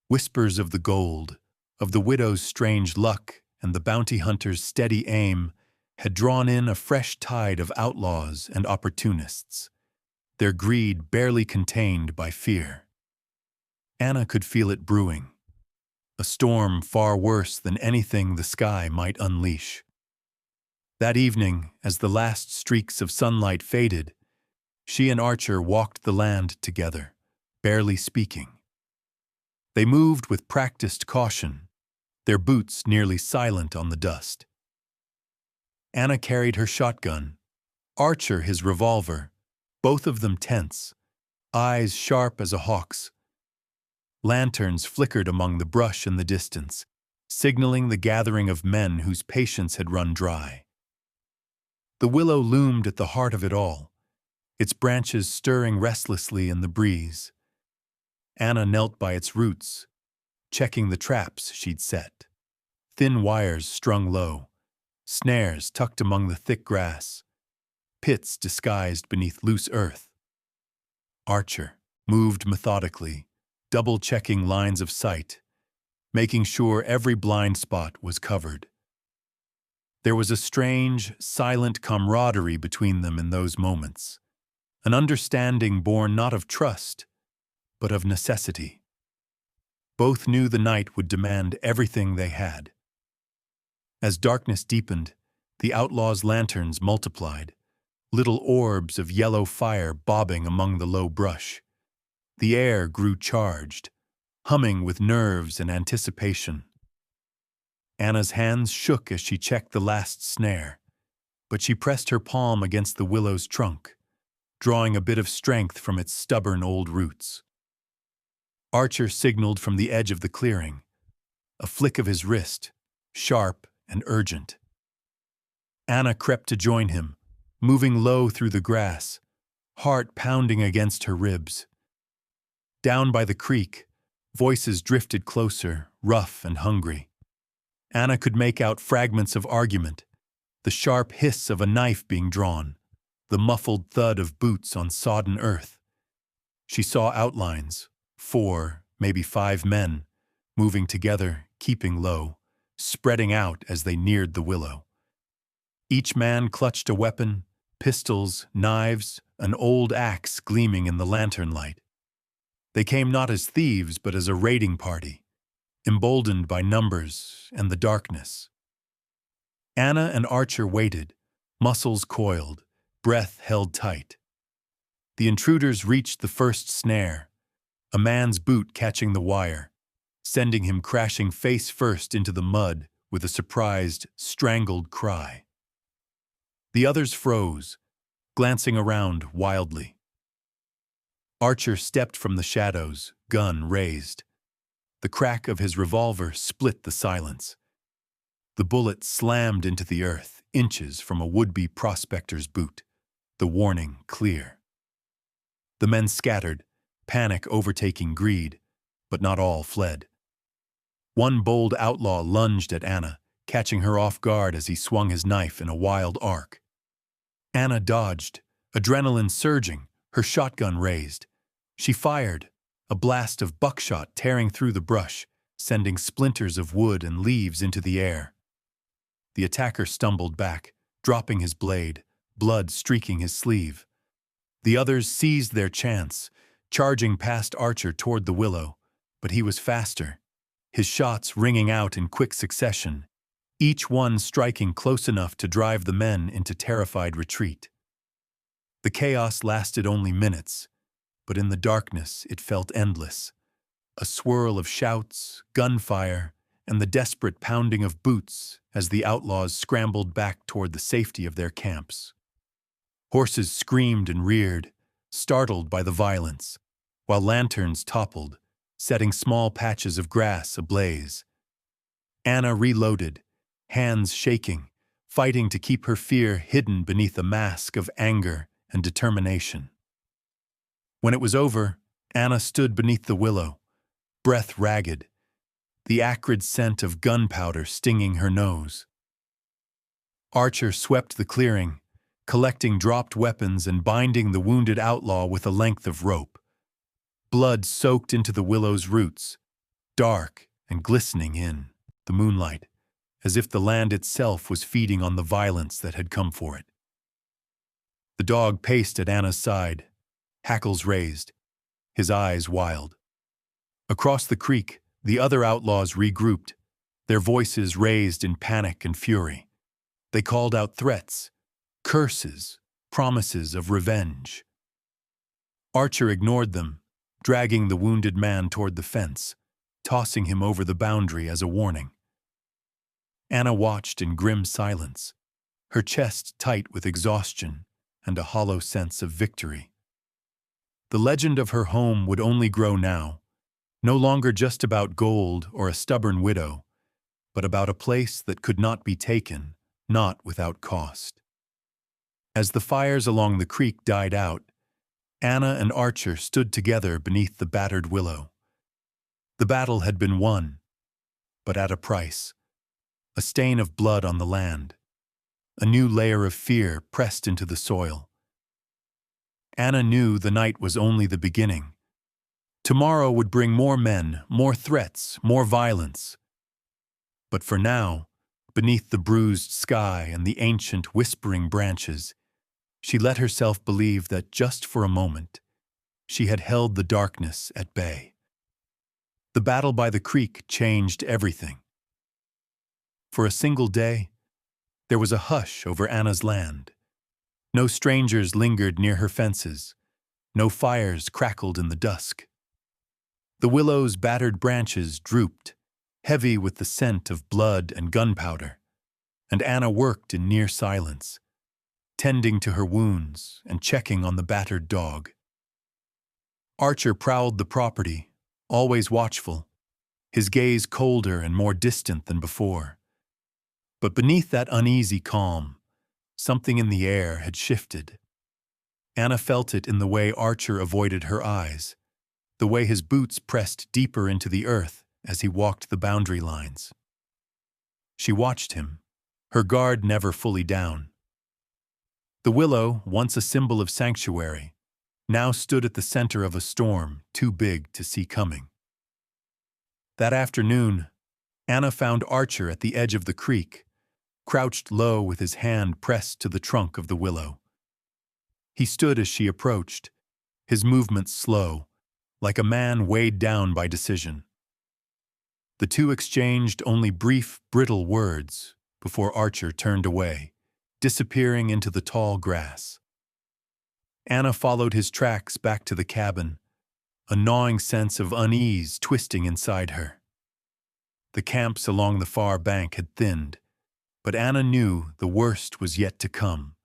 Whispers of the gold, of the widow's strange luck and the bounty hunter's steady aim had drawn in a fresh tide of outlaws and opportunists, their greed barely contained by fear. Anna could feel it brewing, a storm far worse than anything the sky might unleash. That evening, as the last streaks of sunlight faded, she and Archer walked the land together, barely speaking. They moved with practiced caution, their boots nearly silent on the dust. Anna carried her shotgun, Archer his revolver, both of them tense, eyes sharp as a hawk's. Lanterns flickered among the brush in the distance, signaling the gathering of men whose patience had run dry. The willow loomed at the heart of it all, its branches stirring restlessly in the breeze. Anna knelt by its roots, checking the traps she'd set. Thin wires strung low, snares tucked among the thick grass, pits disguised beneath loose earth. Archer moved methodically, double-checking lines of sight, making sure every blind spot was covered. There was a strange, silent camaraderie between them in those moments, an understanding born not of trust, but of necessity. Both knew the night would demand everything they had. As darkness deepened, the outlaws' lanterns multiplied, little orbs of yellow fire bobbing among the low brush. The air grew charged, humming with nerves and anticipation. Anna's hands shook as she checked the last snare, but she pressed her palm against the willow's trunk, drawing a bit of strength from its stubborn old roots. Archer signaled from the edge of the clearing, a flick of his wrist, sharp and urgent. Anna crept to join him, moving low through the grass, heart pounding against her ribs. Down by the creek, voices drifted closer, rough and hungry. Anna could make out fragments of argument, the sharp hiss of a knife being drawn, the muffled thud of boots on sodden earth. She saw outlines, 4, maybe 5 men, moving together, keeping low, spreading out as they neared the willow. Each man clutched a weapon, pistols, knives, an old axe gleaming in the lantern light. They came not as thieves but as a raiding party, emboldened by numbers and the darkness. Anna and Archer waited, muscles coiled, breath held tight. The intruders reached the first snare, a man's boot catching the wire, sending him crashing face first into the mud with a surprised, strangled cry. The others froze, glancing around wildly. Archer stepped from the shadows, gun raised. The crack of his revolver split the silence. The bullet slammed into the earth, inches from a would-be prospector's boot, the warning clear. The men scattered, panic overtaking greed, but not all fled. One bold outlaw lunged at Anna, catching her off guard as he swung his knife in a wild arc. Anna dodged, adrenaline surging, her shotgun raised. She fired, a blast of buckshot tearing through the brush, sending splinters of wood and leaves into the air. The attacker stumbled back, dropping his blade, blood streaking his sleeve. The others seized their chance, charging past Archer toward the willow, but he was faster, his shots ringing out in quick succession, each one striking close enough to drive the men into terrified retreat. The chaos lasted only minutes, but in the darkness it felt endless, a swirl of shouts, gunfire, and the desperate pounding of boots as the outlaws scrambled back toward the safety of their camps. Horses screamed and reared, startled by the violence, while lanterns toppled, setting small patches of grass ablaze. Anna reloaded, hands shaking, fighting to keep her fear hidden beneath a mask of anger and determination. When it was over, Anna stood beneath the willow, breath ragged, the acrid scent of gunpowder stinging her nose. Archer swept the clearing, collecting dropped weapons and binding the wounded outlaw with a length of rope. Blood soaked into the willow's roots, dark and glistening in the moonlight, as if the land itself was feeding on the violence that had come for it. The dog paced at Anna's side, hackles raised, his eyes wild. Across the creek, the other outlaws regrouped, their voices raised in panic and fury. They called out threats, curses, promises of revenge. Archer ignored them, dragging the wounded man toward the fence, tossing him over the boundary as a warning. Anna watched in grim silence, her chest tight with exhaustion and a hollow sense of victory. The legend of her home would only grow now, no longer just about gold or a stubborn widow, but about a place that could not be taken, not without cost. As the fires along the creek died out, Anna and Archer stood together beneath the battered willow. The battle had been won, but at a price. A stain of blood on the land. A new layer of fear pressed into the soil. Anna knew the night was only the beginning. Tomorrow would bring more men, more threats, more violence. But for now, beneath the bruised sky and the ancient whispering branches, she let herself believe that just for a moment, she had held the darkness at bay. The battle by the creek changed everything. For a single day, there was a hush over Anna's land. No strangers lingered near her fences. No fires crackled in the dusk. The willow's battered branches drooped, heavy with the scent of blood and gunpowder, and Anna worked in near silence, tending to her wounds and checking on the battered dog. Archer prowled the property, always watchful, his gaze colder and more distant than before. But beneath that uneasy calm, something in the air had shifted. Anna felt it in the way Archer avoided her eyes, the way his boots pressed deeper into the earth as he walked the boundary lines. She watched him, her guard never fully down. The willow, once a symbol of sanctuary, now stood at the center of a storm too big to see coming. That afternoon, Anna found Archer at the edge of the creek, crouched low with his hand pressed to the trunk of the willow. He stood as she approached, his movements slow, like a man weighed down by decision. The two exchanged only brief, brittle words before Archer turned away, disappearing into the tall grass. Anna followed his tracks back to the cabin, a gnawing sense of unease twisting inside her. The camps along the far bank had thinned, but Anna knew the worst was yet to come.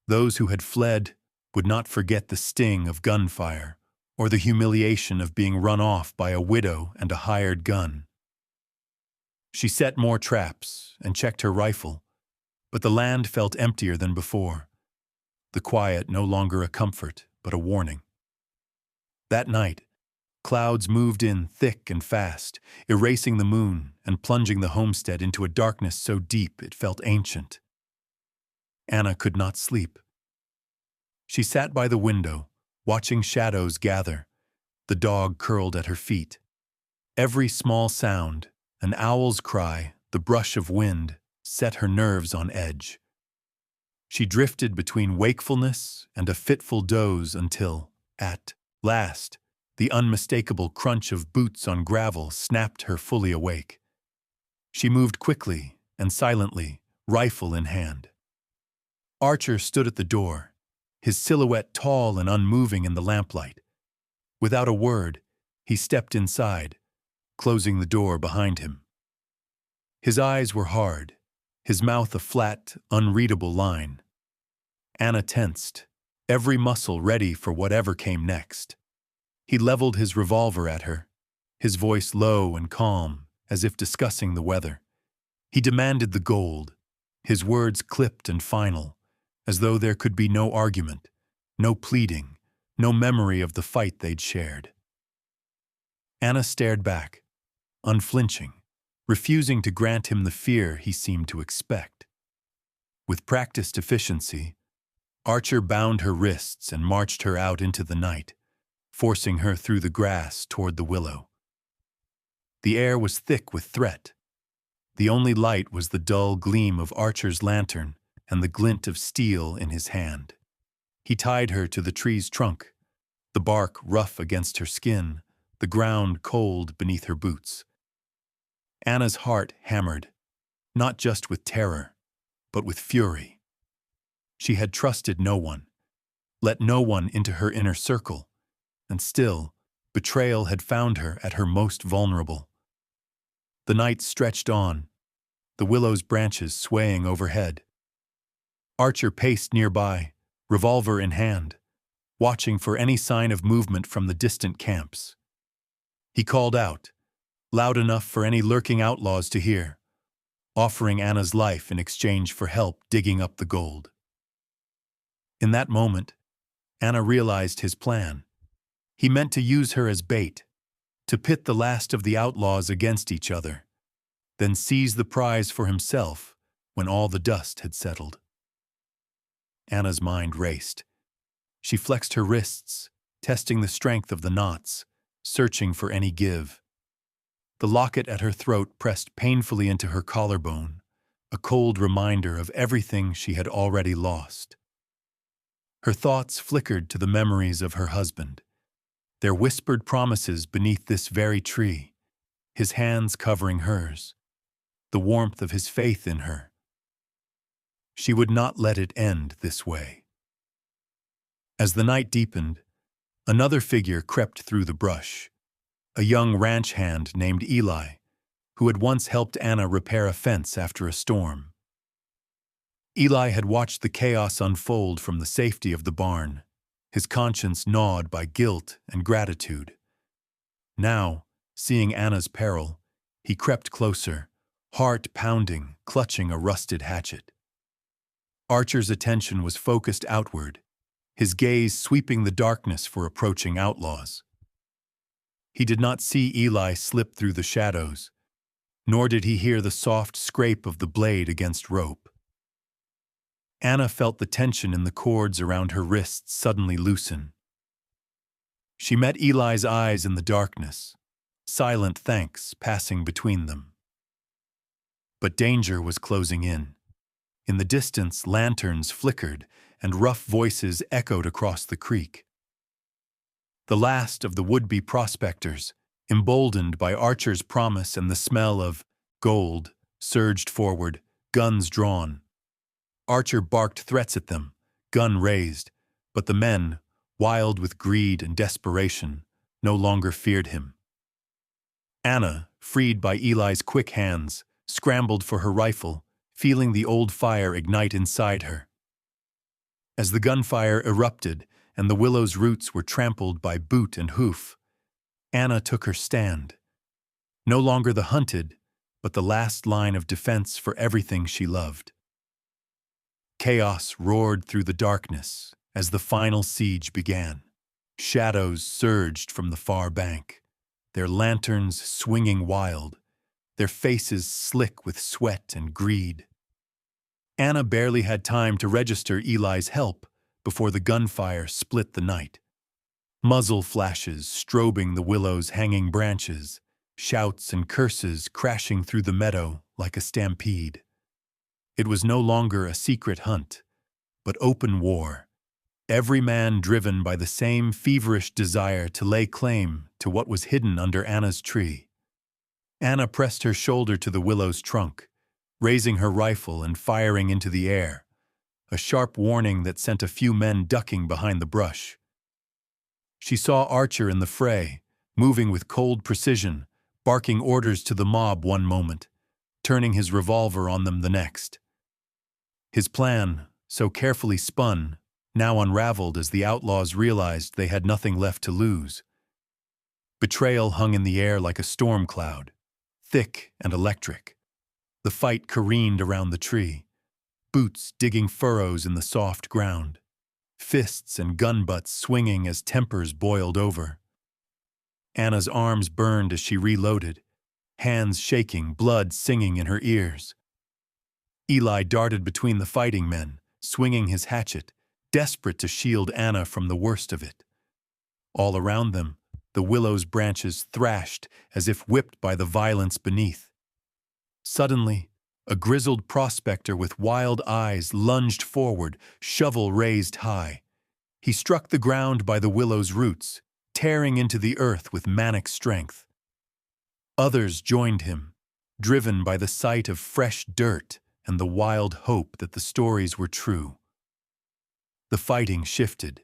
Those who had fled would not forget the sting of gunfire or the humiliation of being run off by a widow and a hired gun. She set more traps and checked her rifle, but the land felt emptier than before, the quiet no longer a comfort but a warning. That night, clouds moved in thick and fast, erasing the moon and plunging the homestead into a darkness so deep it felt ancient. Anna could not sleep. She sat by the window, watching shadows gather, the dog curled at her feet. Every small sound, an owl's cry, the brush of wind, set her nerves on edge. She drifted between wakefulness and a fitful doze until, at last, the unmistakable crunch of boots on gravel snapped her fully awake. She moved quickly and silently, rifle in hand. Archer stood at the door, his silhouette tall and unmoving in the lamplight. Without a word, he stepped inside, closing the door behind him. His eyes were hard, his mouth a flat, unreadable line. Anna tensed, every muscle ready for whatever came next. He leveled his revolver at her, his voice low and calm, as if discussing the weather. He demanded the gold, his words clipped and final, as though there could be no argument, no pleading, no memory of the fight they'd shared. Anna stared back, unflinching, refusing to grant him the fear he seemed to expect. With practiced efficiency, Archer bound her wrists and marched her out into the night, forcing her through the grass toward the willow. The air was thick with threat. The only light was the dull gleam of Archer's lantern and the glint of steel in his hand. He tied her to the tree's trunk, the bark rough against her skin, the ground cold beneath her boots. Anna's heart hammered, not just with terror, but with fury. She had trusted no one, let no one into her inner circle, and still, betrayal had found her at her most vulnerable. The night stretched on, the willow's branches swaying overhead. Archer paced nearby, revolver in hand, watching for any sign of movement from the distant camps. He called out, loud enough for any lurking outlaws to hear, offering Anna's life in exchange for help digging up the gold. In that moment, Anna realized his plan. He meant to use her as bait, to pit the last of the outlaws against each other, then seize the prize for himself when all the dust had settled. Anna's mind raced. She flexed her wrists, testing the strength of the knots, searching for any give. The locket at her throat pressed painfully into her collarbone, a cold reminder of everything she had already lost. Her thoughts flickered to the memories of her husband, their whispered promises beneath this very tree, his hands covering hers, the warmth of his faith in her. She would not let it end this way. As the night deepened, another figure crept through the brush, a young ranch hand named Eli, who had once helped Anna repair a fence after a storm. Eli had watched the chaos unfold from the safety of the barn, his conscience gnawed by guilt and gratitude. Now, seeing Anna's peril, he crept closer, heart pounding, clutching a rusted hatchet. Archer's attention was focused outward, his gaze sweeping the darkness for approaching outlaws. He did not see Eli slip through the shadows, nor did he hear the soft scrape of the blade against rope. Anna felt the tension in the cords around her wrists suddenly loosen. She met Eli's eyes in the darkness, silent thanks passing between them. But danger was closing in. In the distance, lanterns flickered and rough voices echoed across the creek. The last of the would-be prospectors, emboldened by Archer's promise and the smell of gold, surged forward, guns drawn. Archer barked threats at them, gun raised, but the men, wild with greed and desperation, no longer feared him. Anna, freed by Eli's quick hands, scrambled for her rifle, feeling the old fire ignite inside her. As the gunfire erupted and the willow's roots were trampled by boot and hoof, Anna took her stand. No longer the hunted, but the last line of defense for everything she loved. Chaos roared through the darkness as the final siege began. Shadows surged from the far bank, their lanterns swinging wild, their faces slick with sweat and greed. Anna barely had time to register Eli's help before the gunfire split the night. Muzzle flashes strobing the willow's hanging branches, shouts and curses crashing through the meadow like a stampede. It was no longer a secret hunt, but open war, every man driven by the same feverish desire to lay claim to what was hidden under Anna's tree. Anna pressed her shoulder to the willow's trunk, raising her rifle and firing into the air, a sharp warning that sent a few men ducking behind the brush. She saw Archer in the fray, moving with cold precision, barking orders to the mob one moment, turning his revolver on them the next. His plan, so carefully spun, now unraveled as the outlaws realized they had nothing left to lose. Betrayal hung in the air like a storm cloud, thick and electric. The fight careened around the tree, boots digging furrows in the soft ground, fists and gun butts swinging as tempers boiled over. Anna's arms burned as she reloaded, hands shaking, blood singing in her ears. Eli darted between the fighting men, swinging his hatchet, desperate to shield Anna from the worst of it. All around them, the willow's branches thrashed as if whipped by the violence beneath. Suddenly, a grizzled prospector with wild eyes lunged forward, shovel raised high. He struck the ground by the willow's roots, tearing into the earth with manic strength. Others joined him, driven by the sight of fresh dirt and the wild hope that the stories were true. The fighting shifted,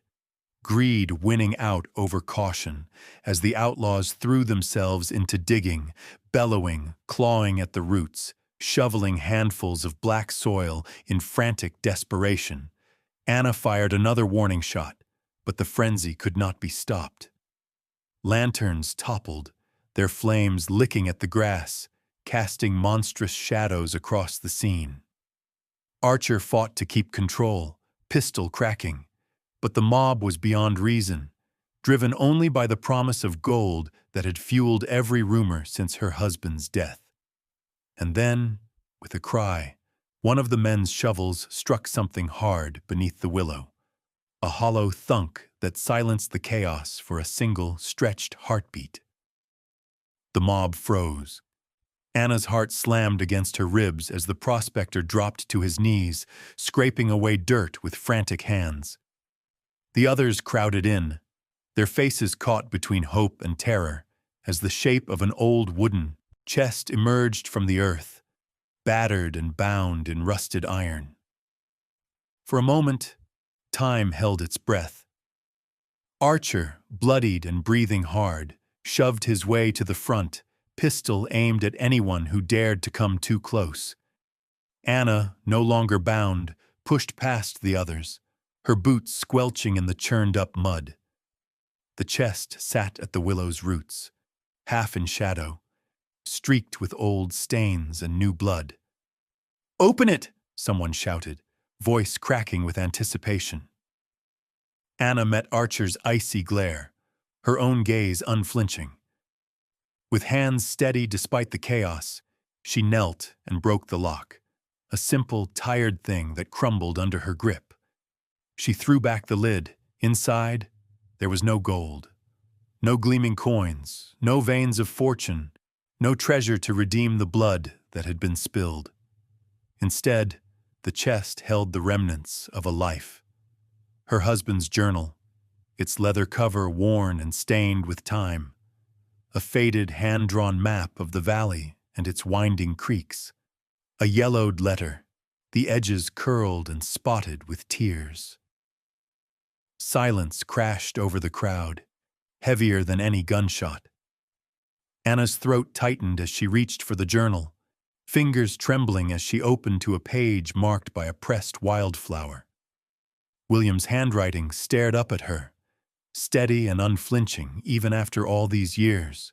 greed winning out over caution as the outlaws threw themselves into digging, bellowing, clawing at the roots, shoveling handfuls of black soil in frantic desperation. Anna fired another warning shot, but the frenzy could not be stopped. Lanterns toppled, their flames licking at the grass, casting monstrous shadows across the scene. Archer fought to keep control, pistol cracking, but the mob was beyond reason. driven only by the promise of gold that had fueled every rumor since her husband's death. And then, with a cry, one of the men's shovels struck something hard beneath the willow, a hollow thunk that silenced the chaos for a single, stretched heartbeat. The mob froze. Anna's heart slammed against her ribs as the prospector dropped to his knees, scraping away dirt with frantic hands. The others crowded in, their faces caught between hope and terror, as the shape of an old wooden chest emerged from the earth, battered and bound in rusted iron. For a moment, time held its breath. Archer, bloodied and breathing hard, shoved his way to the front, pistol aimed at anyone who dared to come too close. Anna, no longer bound, pushed past the others, her boots squelching in the churned-up mud. The chest sat at the willow's roots, half in shadow, streaked with old stains and new blood. "Open it!" someone shouted, voice cracking with anticipation. Anna met Archer's icy glare, her own gaze unflinching. With hands steady despite the chaos, she knelt and broke the lock, a simple, tired thing that crumbled under her grip. She threw back the lid. Inside, there was no gold, no gleaming coins, no veins of fortune, no treasure to redeem the blood that had been spilled. Instead, the chest held the remnants of a life. Her husband's journal, its leather cover worn and stained with time, a faded hand-drawn map of the valley and its winding creeks, a yellowed letter, the edges curled and spotted with tears. Silence crashed over the crowd, heavier than any gunshot. Anna's throat tightened as she reached for the journal, fingers trembling as she opened to a page marked by a pressed wildflower. William's handwriting stared up at her, steady and unflinching even after all these years.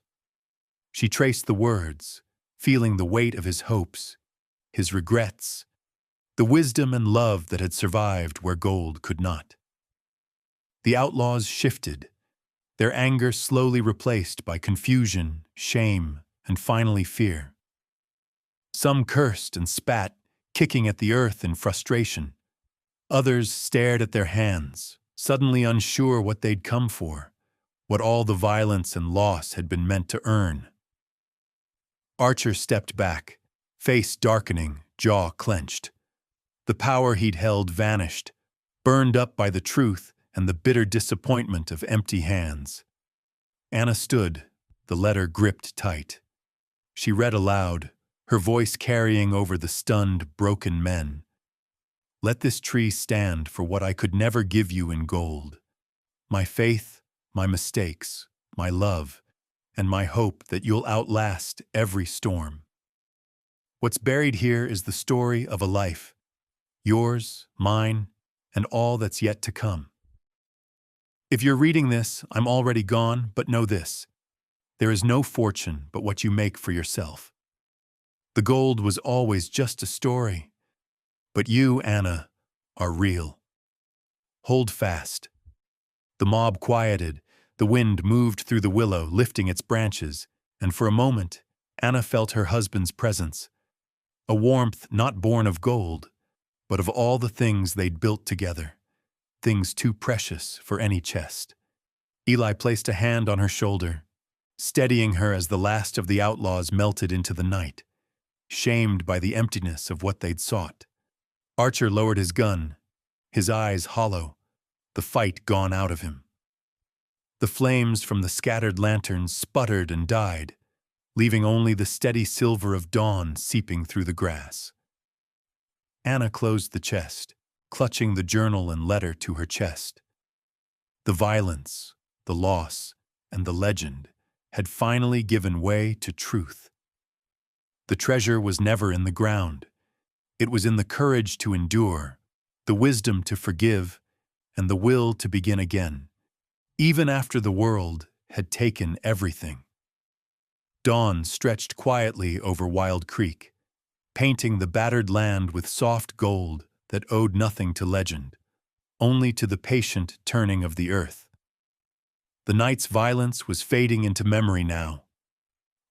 She traced the words, feeling the weight of his hopes, his regrets, the wisdom and love that had survived where gold could not. The outlaws shifted, their anger slowly replaced by confusion, shame, and finally fear. Some cursed and spat, kicking at the earth in frustration. Others stared at their hands, suddenly unsure what they'd come for, what all the violence and loss had been meant to earn. Archer stepped back, face darkening, jaw clenched. The power he'd held vanished, burned up by the truth and the bitter disappointment of empty hands. Anna stood, the letter gripped tight. She read aloud, her voice carrying over the stunned, broken men. "Let this tree stand for what I could never give you in gold. My faith, my mistakes, my love, and my hope that you'll outlast every storm. What's buried here is the story of a life, yours, mine, and all that's yet to come. If you're reading this, I'm already gone, but know this. There is no fortune but what you make for yourself. The gold was always just a story. But you, Anna, are real. Hold fast." The mob quieted, the wind moved through the willow, lifting its branches, and for a moment, Anna felt her husband's presence, a warmth not born of gold, but of all the things they'd built together, things too precious for any chest. Eli placed a hand on her shoulder, steadying her as the last of the outlaws melted into the night, shamed by the emptiness of what they'd sought. Archer lowered his gun, his eyes hollow, the fight gone out of him. The flames from the scattered lanterns sputtered and died, leaving only the steady silver of dawn seeping through the grass. Anna closed the chest, clutching the journal and letter to her chest. The violence, the loss, and the legend had finally given way to truth. The treasure was never in the ground. It was in the courage to endure, the wisdom to forgive, and the will to begin again, even after the world had taken everything. Dawn stretched quietly over Wild Creek, painting the battered land with soft gold that owed nothing to legend, only to the patient turning of the earth. The night's violence was fading into memory now.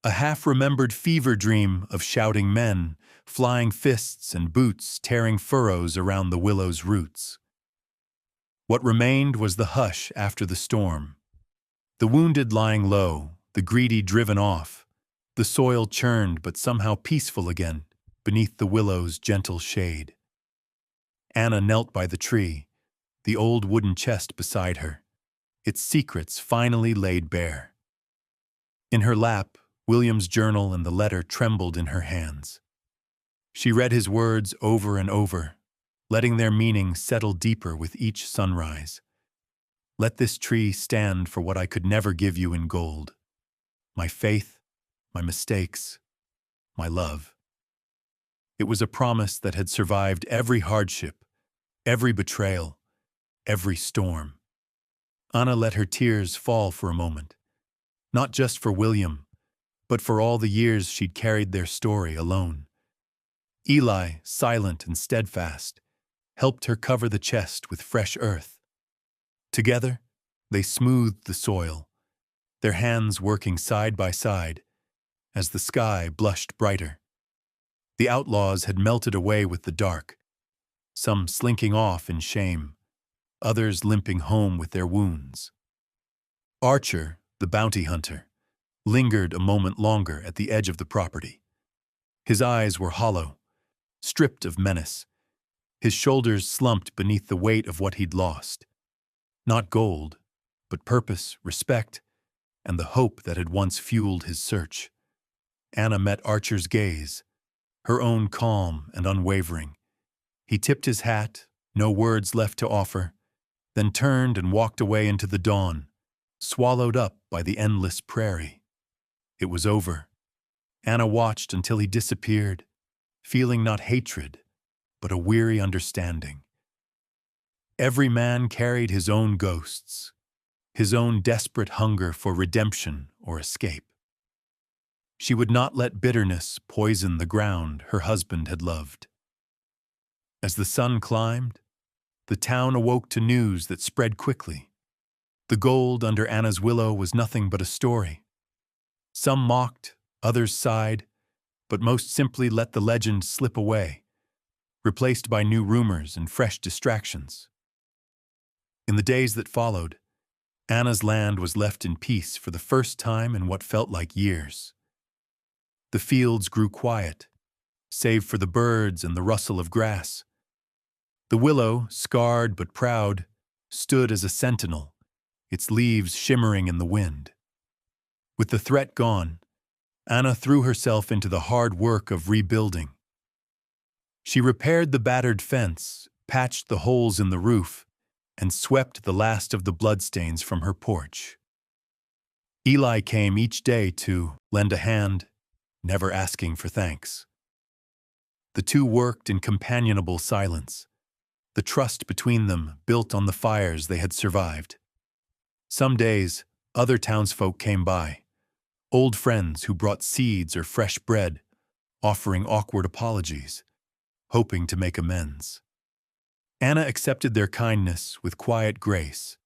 A half-remembered fever dream of shouting men, flying fists and boots tearing furrows around the willow's roots. What remained was the hush after the storm. The wounded lying low, the greedy driven off, the soil churned but somehow peaceful again beneath the willow's gentle shade. Anna knelt by the tree, the old wooden chest beside her, its secrets finally laid bare. In her lap, William's journal and the letter trembled in her hands. She read his words over and over, letting their meaning settle deeper with each sunrise. Let this tree stand for what I could never give you in gold. My faith, my mistakes, my love. It was a promise that had survived every hardship, every betrayal, every storm. Anna let her tears fall for a moment, not just for William, but for all the years she'd carried their story alone. Eli, silent and steadfast, helped her cover the chest with fresh earth. Together, they smoothed the soil, their hands working side by side, as the sky blushed brighter. The outlaws had melted away with the dark, some slinking off in shame, others limping home with their wounds. Archer, the bounty hunter, lingered a moment longer at the edge of the property. His eyes were hollow, stripped of menace, his shoulders slumped beneath the weight of what he'd lost. Not gold, but purpose, respect, and the hope that had once fueled his search. Anna met Archer's gaze, her own calm and unwavering. He tipped his hat, no words left to offer, then turned and walked away into the dawn, swallowed up by the endless prairie. It was over. Anna watched until he disappeared, feeling not hatred, but a weary understanding. Every man carried his own ghosts, his own desperate hunger for redemption or escape. She would not let bitterness poison the ground her husband had loved. As the sun climbed, the town awoke to news that spread quickly. The gold under Anna's willow was nothing but a story. Some mocked, others sighed, but most simply let the legend slip away, replaced by new rumors and fresh distractions. In the days that followed, Anna's land was left in peace for the first time in what felt like years. The fields grew quiet, save for the birds and the rustle of grass. The willow, scarred but proud, stood as a sentinel, its leaves shimmering in the wind. With the threat gone, Anna threw herself into the hard work of rebuilding. She repaired the battered fence, patched the holes in the roof, and swept the last of the bloodstains from her porch. Eli came each day to lend a hand, never asking for thanks. The two worked in companionable silence, the trust between them built on the fires they had survived. Some days, other townsfolk came by, old friends who brought seeds or fresh bread, offering awkward apologies, hoping to make amends. Anna accepted their kindness with quiet grace,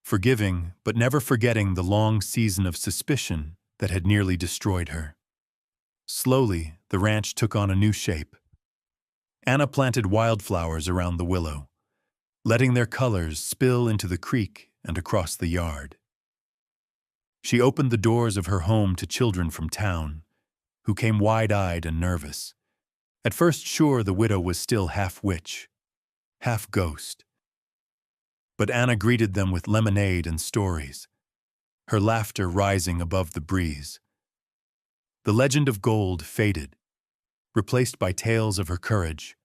forgiving but never forgetting the long season of suspicion that had nearly destroyed her. Slowly, the ranch took on a new shape. Anna planted wildflowers around the willow, letting their colors spill into the creek and across the yard. She opened the doors of her home to children from town, who came wide-eyed and nervous, at first sure the widow was still half witch, half ghost. But Anna greeted them with lemonade and stories, her laughter rising above the breeze. The legend of gold faded, replaced by tales of her courage,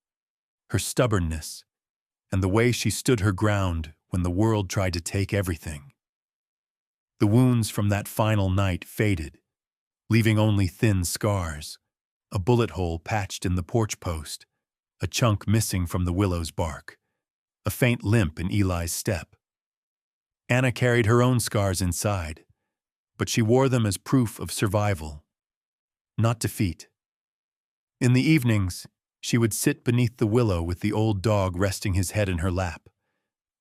her stubbornness, and the way she stood her ground when the world tried to take everything. The wounds from that final night faded, leaving only thin scars, a bullet hole patched in the porch post, a chunk missing from the willow's bark, a faint limp in Eli's step. Anna carried her own scars inside, but she wore them as proof of survival, not defeat. In the evenings, she would sit beneath the willow with the old dog resting his head in her lap,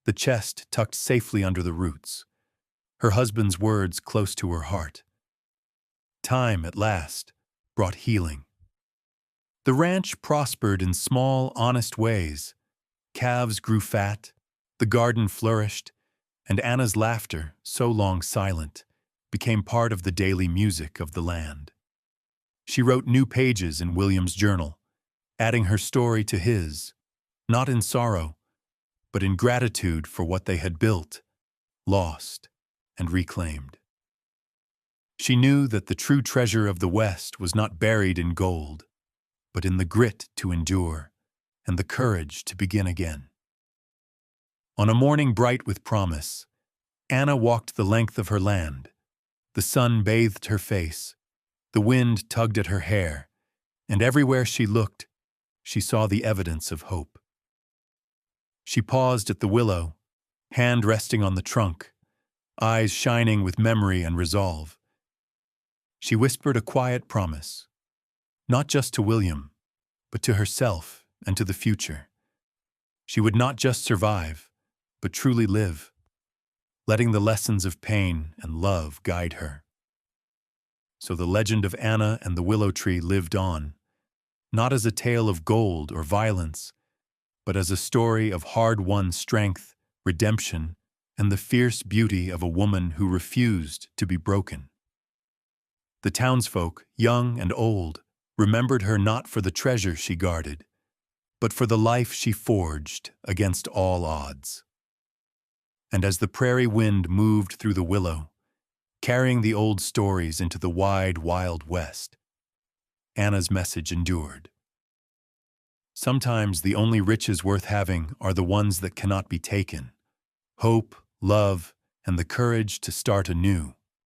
the chest tucked safely under the roots, her husband's words close to her heart. Time, at last, brought healing. The ranch prospered in small, honest ways. Calves grew fat, the garden flourished, and Anna's laughter, so long silent, became part of the daily music of the land. She wrote new pages in William's journal, adding her story to his, not in sorrow, but in gratitude for what they had built, lost, and reclaimed. She knew that the true treasure of the West was not buried in gold, but in the grit to endure and the courage to begin again. On a morning bright with promise, Anna walked the length of her land. The sun bathed her face, the wind tugged at her hair, and everywhere she looked, she saw the evidence of hope. She paused at the willow, hand resting on the trunk, eyes shining with memory and resolve. She whispered a quiet promise, not just to William, but to herself and to the future. She would not just survive, but truly live, letting the lessons of pain and love guide her. So the legend of Anna and the willow tree lived on, not as a tale of gold or violence, but as a story of hard-won strength, redemption, and the fierce beauty of a woman who refused to be broken. The townsfolk, young and old, remembered her not for the treasure she guarded, but for the life she forged against all odds. And as the prairie wind moved through the willow, carrying the old stories into the wide, wild West, Anna's message endured. Sometimes the only riches worth having are the ones that cannot be taken: hope, love, and the courage to start anew.